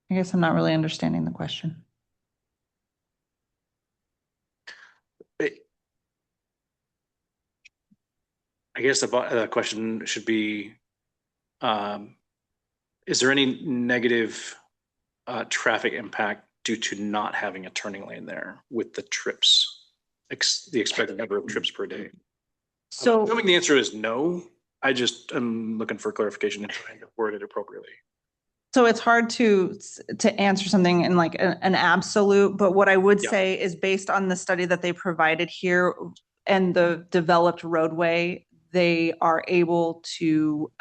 guess I'm not really understanding the question. I guess the question should be, is there any negative traffic impact due to not having a turning lane there with the trips, the expected number of trips per day? So, I'm assuming the answer is no. I just am looking for clarification and trying to word it appropriately. so it's hard to answer something in like an absolute, but what I would Yeah. say is based on the study that they provided here and the developed roadway, they are able to,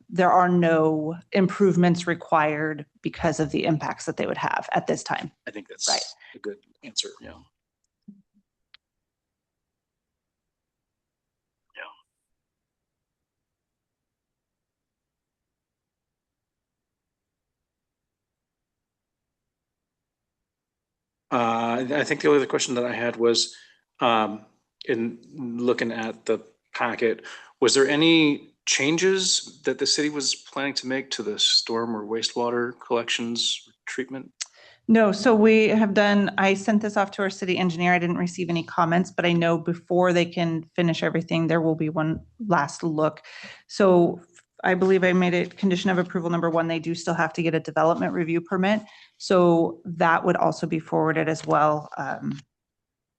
there are no improvements required because of the impacts that they would have at this time. I think that's Right. a good answer. Yeah. I think the only other question that I had was, in looking at the packet, was there any changes that the city was planning to make to the storm or wastewater collections treatment? No, so we have done, I sent this off to our city engineer. I didn't receive any comments, but I know before they can finish everything, there will be one last look. So I believe I made it condition of approval number 1. They do still have to get a development review permit. So that would also be forwarded as well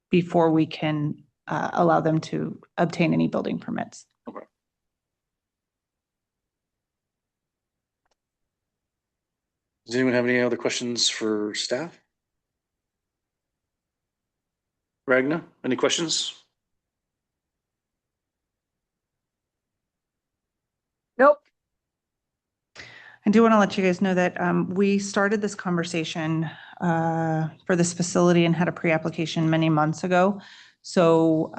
before we can allow them to obtain any building permits. Okay. Does anyone have any other questions for staff? Ragna, any questions? Nope. I do want to let you guys know that we started this conversation for this facility and had a pre-application many months ago. So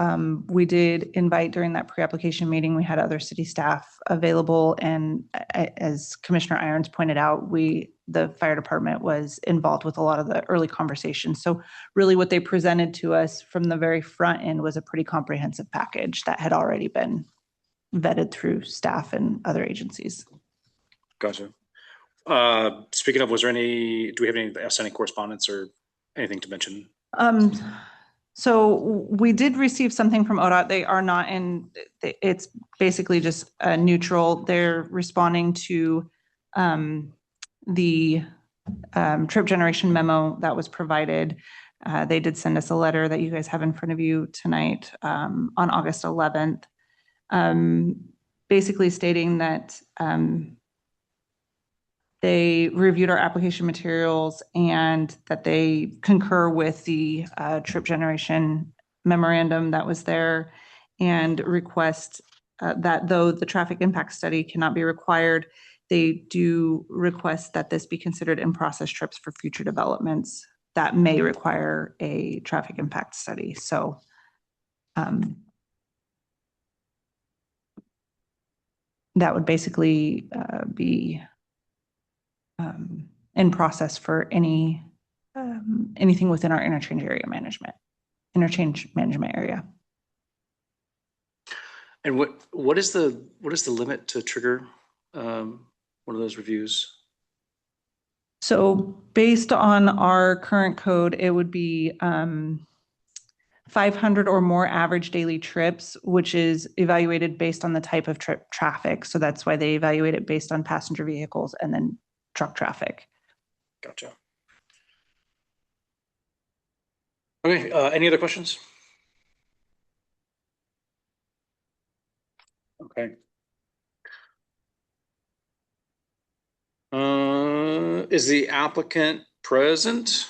we did invite during that pre-application meeting, we had other city staff available. And as Commissioner Irons pointed out, the fire department was involved with a lot of the early conversations. So really what they presented to us from the very front end was a pretty comprehensive package that had already been vetted through staff and other agencies. Gotcha. Speaking of, do we have any outstanding correspondence or anything to mention? So we did receive something from ODOT. They are not it's basically just neutral. They're responding to the trip generation memo that was provided. They did send us a letter that you guys have in front of you tonight on August 11th, basically stating that they reviewed our application materials and that they concur with the trip generation memorandum that was there and request that though the traffic impact study cannot be required, they do request that this be considered in-process trips for future developments that may require a traffic impact study. So that would basically be in process for anything within our interchange management area. And what is the limit to trigger one of those reviews? So based on our current code, it would be 500 or more average daily trips, which is evaluated based on the type of traffic. So that's why they evaluate it based on passenger vehicles and then truck traffic. Gotcha. Okay, any other questions? Okay. Is the applicant present?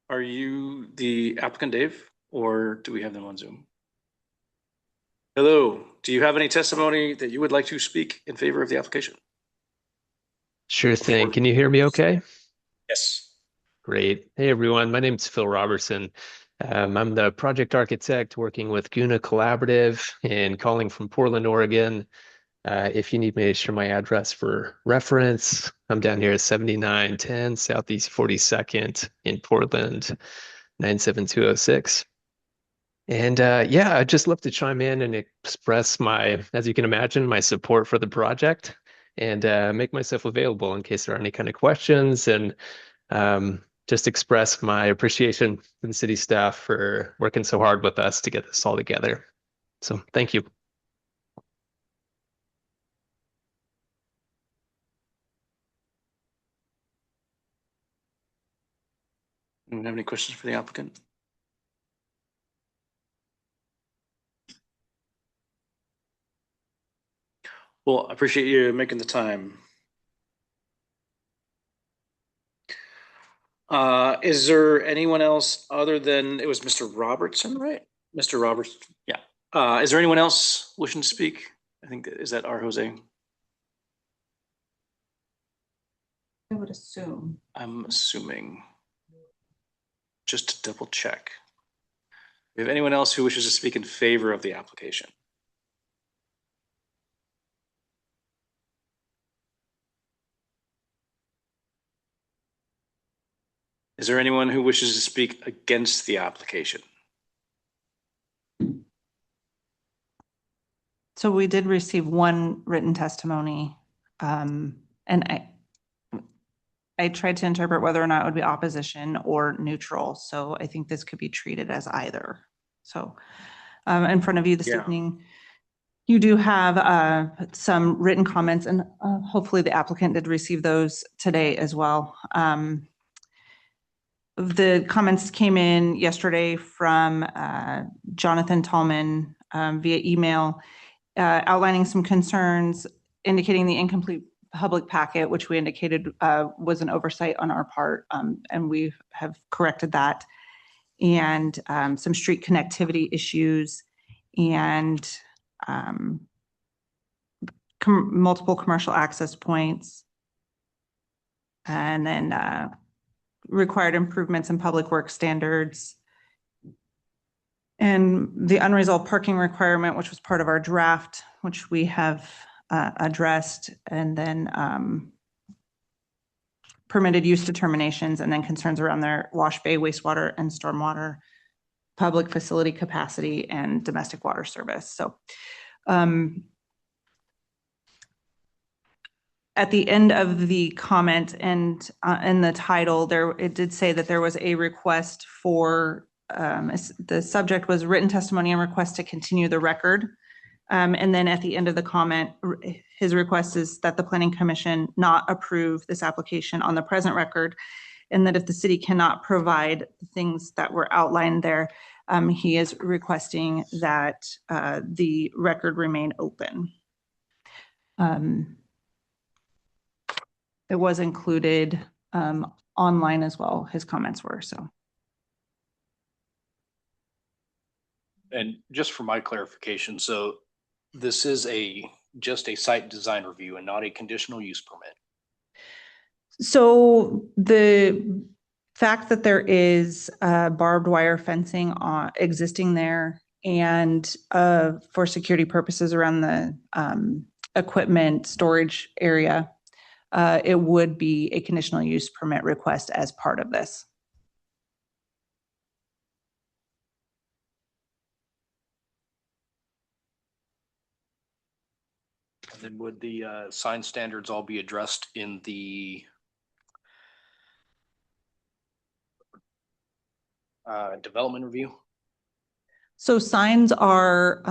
Are you the applicant, Dave, or do we have them on Zoom? Hello, do you have any testimony that you would like to speak in favor of the application? Sure thing. Can you hear me okay? Yes. Great. Hey, everyone. My name's Phil Robertson. I'm the project architect working with Guna Collaborative and calling from Portland, Oregon. If you need me to share my address for reference, I'm down here at 7910 Southeast 42nd in Portland, 97206. And yeah, I'd just love to chime in and express my, as you can imagine, my support for the project and make myself available in case there are any kind of questions and just express my appreciation to the city staff for working so hard with us to get this all together. So thank you. Anyone have any questions for the applicant? Well, I appreciate you making the time. Is there anyone else other than, it was Mr. Robertson, right? Mr. Roberts, yeah. Is there anyone else wishing to speak? I think, is that our Jose? I would assume. I'm assuming. Just to double check. Do you have anyone else who wishes to speak in favor of the application? Is there anyone who wishes to speak against the application? So we did receive one written testimony, and I tried to interpret whether or not it would be opposition or neutral. So I think this could be treated as either. So in front of you this evening, you do have some written comments, and hopefully the applicant did receive those today as well. The comments came in yesterday from Jonathan Tallman via email, outlining some concerns, indicating the incomplete public packet, which we indicated was an oversight on our part, and we have corrected that, and some street connectivity issues, and multiple commercial access points, and then required improvements in public works standards, and the unresolved parking requirement, which was part of our draft, which we have addressed, and then permitted use determinations, and then concerns around their wash bay, wastewater, and stormwater, public facility capacity, and domestic water service. So at the end of the comment and in the title, there it did say that there was a request for the subject was written testimony and request to continue the record. And then at the end of the comment, his request is that the Planning Commission not approve this application on the present record, and that if the city cannot provide the things that were outlined there, he is requesting that the record remain open. It was included online as well, his comments were, so. And just for my clarification, so this is just a site design review and not a conditional use permit. So the fact that there is barbed wire fencing existing there, and for security purposes around the equipment storage area, it would be a conditional use permit request as part of this. And then would the sign standards all be addressed in the development review? So signs are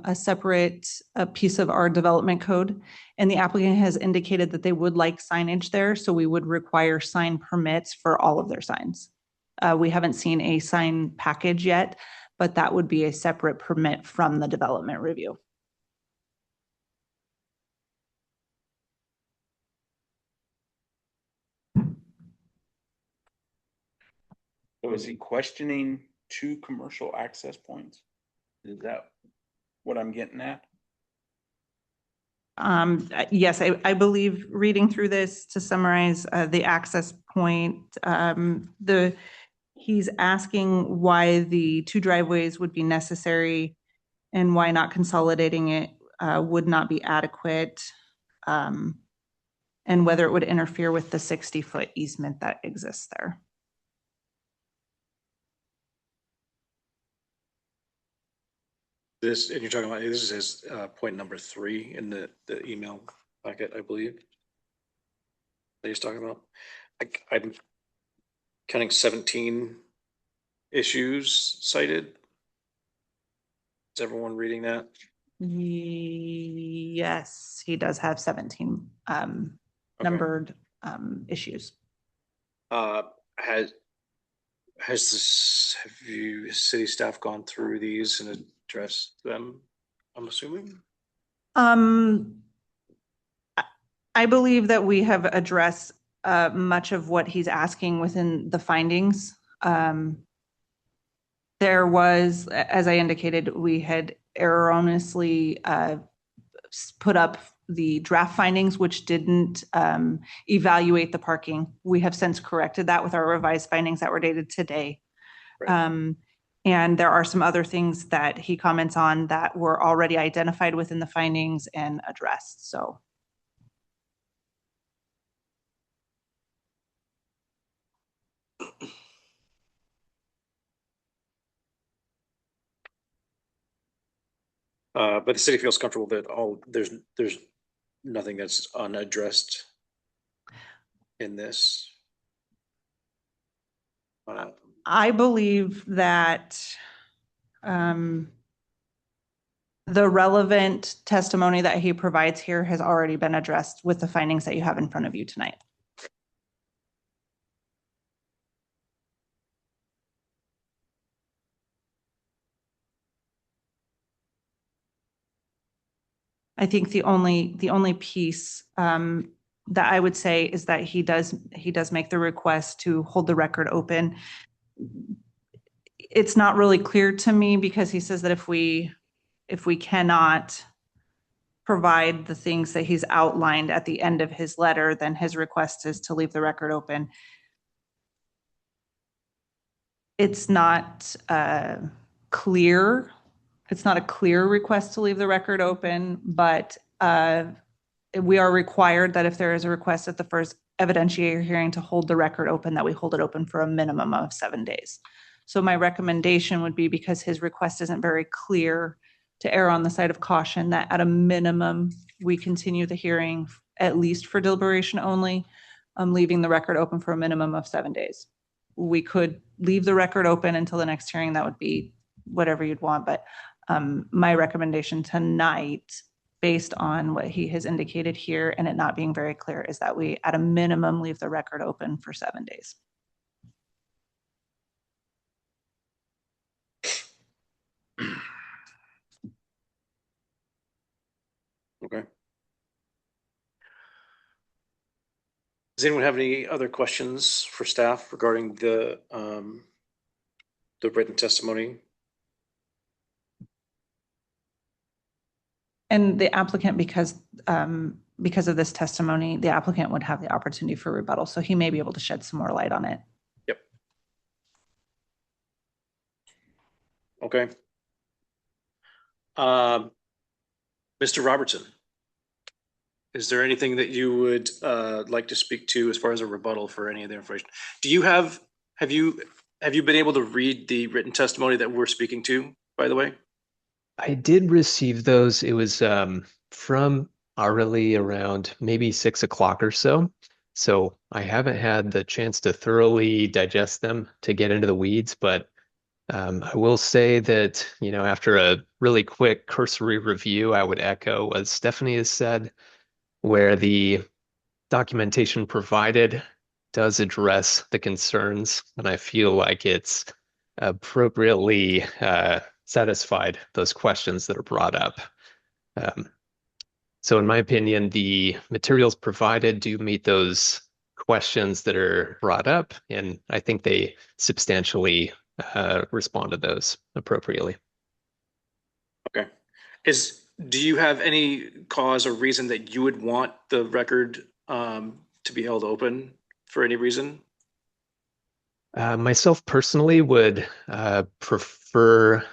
a separate piece of our development code, and the applicant has indicated that they would like signage there, so we would require sign permits for all of their signs. We haven't seen a sign package yet, but that would be a separate permit from the development review. So is he questioning two commercial access points? Is that what I'm getting at? Yes, I believe reading through this to summarize the access point, he's asking why the two driveways would be necessary and why not consolidating it would not be adequate, and whether it would interfere with the 60-foot easement that exists there. This, and you're talking about, this is point number 3 in the email packet, I believe. That he's talking about. I'm counting 17 issues cited. Is everyone reading that? Yes, he does have 17 numbered issues. Has city staff gone through these and addressed them, I'm assuming? I believe that we have addressed much of what he's asking within the findings. There was, as I indicated, we had erroneously put up the draft findings, which didn't evaluate the parking. We have since corrected that with our revised findings that were dated today. Right. And there are some other things that he comments on that were already identified within the findings and addressed. So. But the city feels comfortable that there's nothing that's unaddressed in this. I believe that the relevant testimony that he provides here has already been addressed with the findings that you have in front of you tonight. I think the only piece that I would say is that he does make the request to hold the record open. It's not really clear to me because he says that if we cannot provide the things that he's outlined at the end of his letter, then his request is to leave the record open. It's not clear. It's not a clear request to leave the record open, but we are required that if there is a request at the first evidentiary hearing to hold the record open, that we hold it open for a minimum of 7 days. So my recommendation would be, because his request isn't very clear, to err on the side of caution, that at a minimum, we continue the hearing at least for deliberation only, leaving the record open for a minimum of 7 days. We could leave the record open until the next hearing. That would be whatever you'd want. But my recommendation tonight, based on what he has indicated here and it not being very clear, is that we at a minimum leave the record open for 7 days. Okay. Does anyone have any other questions for staff regarding the written testimony? And the applicant, because of this testimony, the applicant would have the opportunity for rebuttal, so he may be able to shed some more light on it. Yep. Okay. Mr. Robertson, is there anything that you would like to speak to as far as a rebuttal for any of the information? Do you have you been able to read the written testimony that we're speaking to, by the way? I did receive those. It was from hourly around maybe 6 o'clock or so. So I haven't had the chance to thoroughly digest them to get into the weeds, but I will say that, after a really quick cursory review, I would echo what Stephanie has said, where the documentation provided does address the concerns, and I feel like it's appropriately satisfied those questions that are brought up. So in my opinion, the materials provided do meet those questions that are brought up, and I think they substantially respond to those appropriately. Okay. Do you have any cause or reason that you would want the record to be held open for any reason? Myself personally would prefer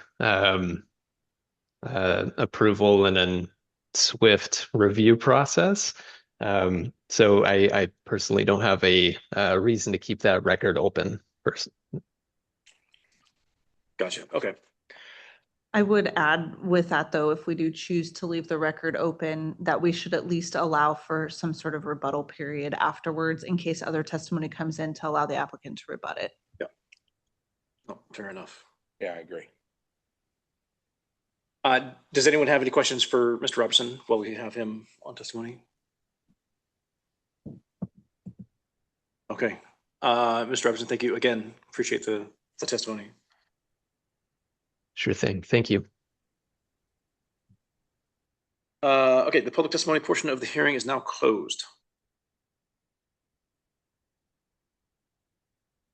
approval and then swift review process. So I personally don't have a reason to keep that record open. Gotcha. Okay. I would add with that, though, if we do choose to leave the record open, that we should at least allow for some sort of rebuttal period afterwards in case other testimony comes in to allow the applicant to rebut it. Yeah. Oh, fair enough. Yeah, I agree. Does anyone have any questions for Mr. Robertson while we have him on testimony? Okay. Mr. Robertson, thank you again. Appreciate the testimony. Sure thing. Thank you. Okay, the public testimony portion of the hearing is now closed.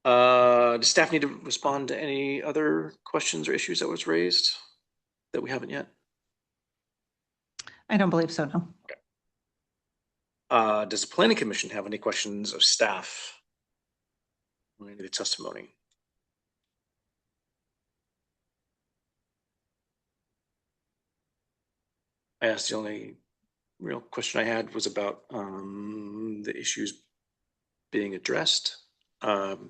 Does staff need to respond to any other questions or issues that was raised that we haven't yet? I don't believe so, no. Does the planning commission have any questions of staff related to the testimony? I asked the only real question I had was about the issues being addressed. Because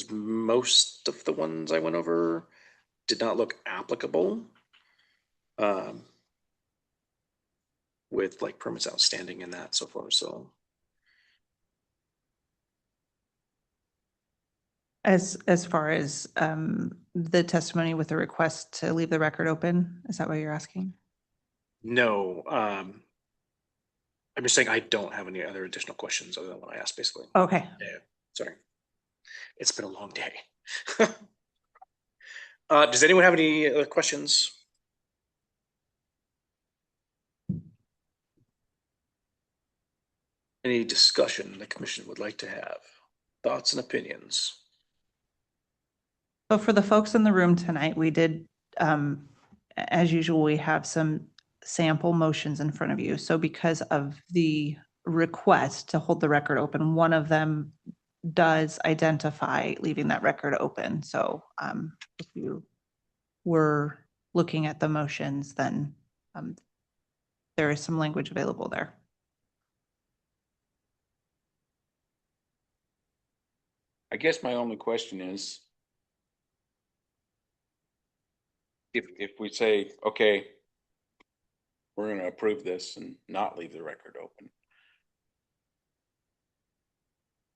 most of the ones I went over did not look applicable with like permits outstanding and that so far. So As far as the testimony with the request to leave the record open, is that what you're asking? no, I'm just saying I don't have any other additional questions other than what I asked basically. Okay. Yeah, sorry. It's been a long day. Does anyone have any other questions? Any discussion the commission would like to have? Thoughts and opinions? So for the folks in the room tonight, we did, as usual, we have some sample motions in front of you. So because of the request to hold the record open, one of them does identify leaving that record open. So if you were looking at the motions, then there is some language available there. I guess my only question is, if we say, okay, we're going to approve this and not leave the record open,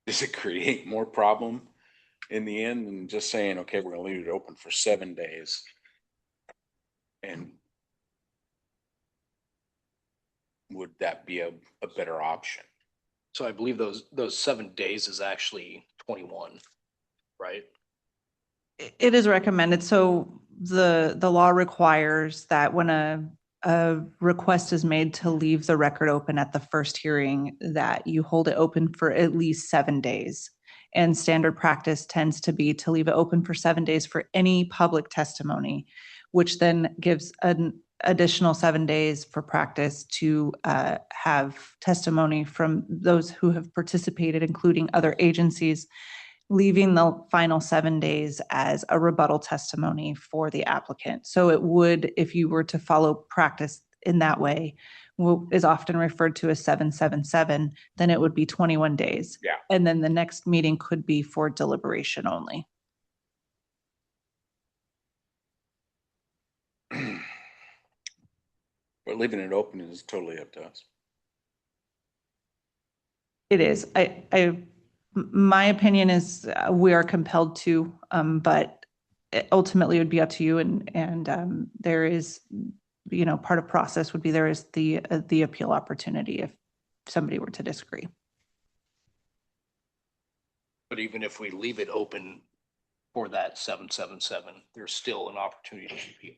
does it create more problem in the end than just saying, okay, we're going to leave it open for 7 days? And would that be a better option? So I believe those 7 days is actually 21, right? It is recommended. So the law requires that when a request is made to leave the record open at the first hearing, that you hold it open for at least 7 days. And standard practice tends to be to leave it open for 7 days for any public testimony, which then gives an additional 7 days for practice to have testimony from those who have participated, including other agencies, leaving the final 7 days as a rebuttal testimony for the applicant. So it would, if you were to follow practice in that way, is often referred to as 777, then it would be 21 days. Yeah. And then the next meeting could be for deliberation only. But leaving it open is totally up to us. It is. My opinion is we are compelled to, but ultimately it would be up to you. And there is, part of process would be there is the appeal opportunity somebody were to disagree. But even if we leave it open for that 777, there's still an opportunity to appeal.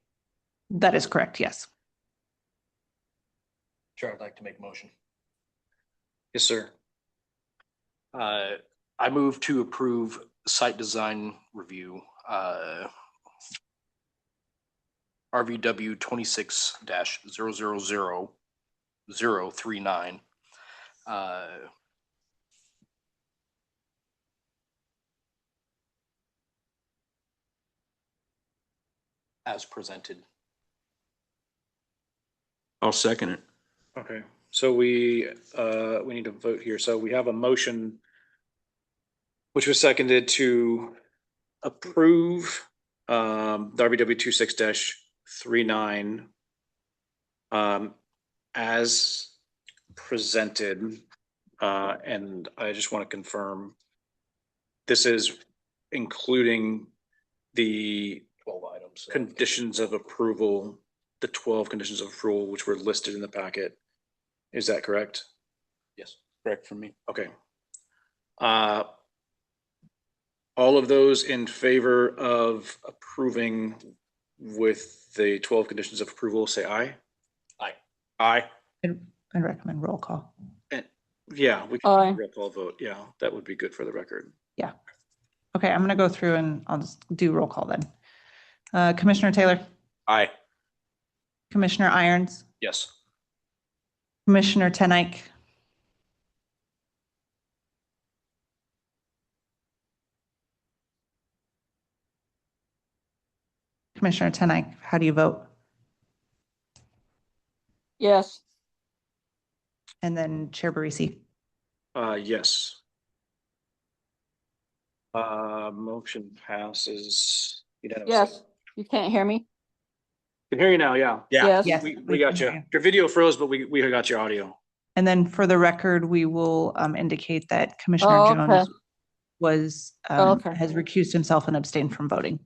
That is correct, yes. Chair, I'd like to make a motion. Yes, sir. I move to approve site design review, RVW 26-000039. As presented. I'll second it. Okay, so we need to vote here. So we have a motion which was seconded to approve the RBW 26-39 as presented. And I just want to confirm this is including the 12 items. conditions of approval, the 12 conditions of approval, which were listed in the packet. Is that correct? Yes. Correct for me. Okay. All of those in favor of approving with the 12 conditions of approval, say aye. Aye. Aye. I recommend roll call. Yeah, we Aye. can roll call vote. Yeah, that would be good for the record. Yeah. Okay, I'm going to go through and I'll just do roll call then. Commissioner Taylor, Aye. Commissioner Irons, Yes. Commissioner Tenike, Commissioner Tenike, how do you vote? Yes. And then Chair Barisi. Yes. Motion passes unanimously. Yes. You can't hear me? Can hear you now, yeah. Yeah. Yes. We got you. Your video froze, but we got your audio. And then for the record, we will indicate that Commissioner Oh, okay. Jones was, Okay. has recused himself and abstained from voting.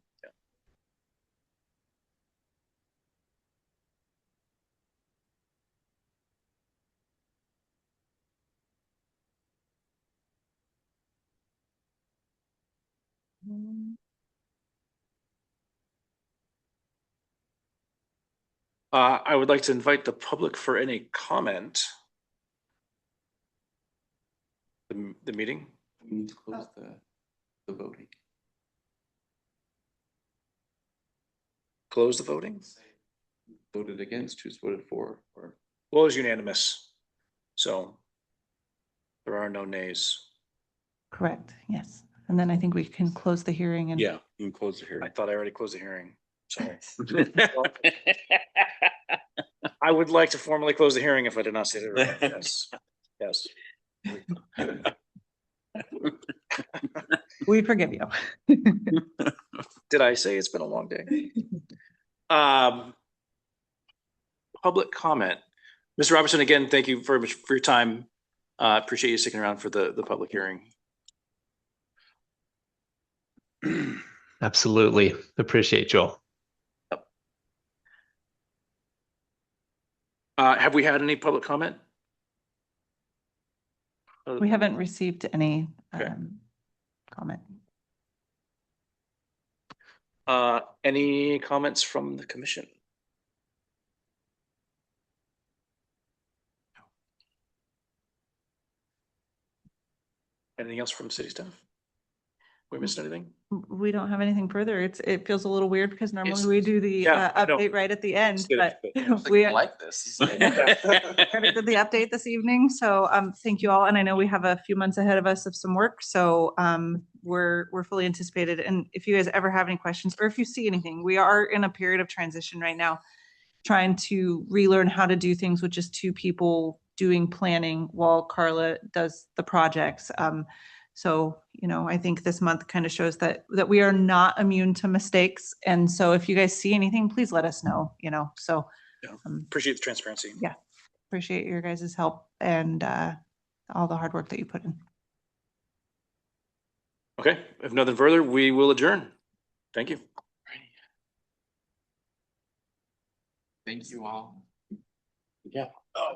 I would like to invite the public for any comment. The meeting? We need to close the voting. Close the voting? Voted against, who's voted for, or Well, it was unanimous. So there are no nays. Correct, yes. And then I think we can close the hearing and. Yeah, you can close the I hearing. thought I already closed the hearing. Sorry. I would like to formally close the hearing if I did not say that right. Yes. Yes. We forgive you. Did I say it's been a long day? Public comment. Mr. Robertson, again, thank you very much for your time. Appreciate you sticking around for the public hearing. Absolutely. Appreciate Joel. Have we had any public comment? We haven't received any Okay. comment. Any comments from the commission? Anything else from city staff? We missed anything? We don't have anything further. It feels a little weird because normally It's- we do the yeah, I know. update right at the end, It's but good, we like this. did the update this evening. So thank you all. And I know we have a few months ahead of us of some work. So we're fully anticipated. And if you guys ever have any questions or if you see anything, we are in a period of transition right now, trying to relearn how to do things with just two people doing planning while Carla does the projects. So, I think this month kind of shows that we are not immune to mistakes. And so if you guys see anything, please let us know, so. Yeah. Appreciate the transparency. Yeah. Appreciate your guys' help and all the hard work that you put in. Okay, if nothing further, we will adjourn. Thank you. Thank you all. Yeah. Oh.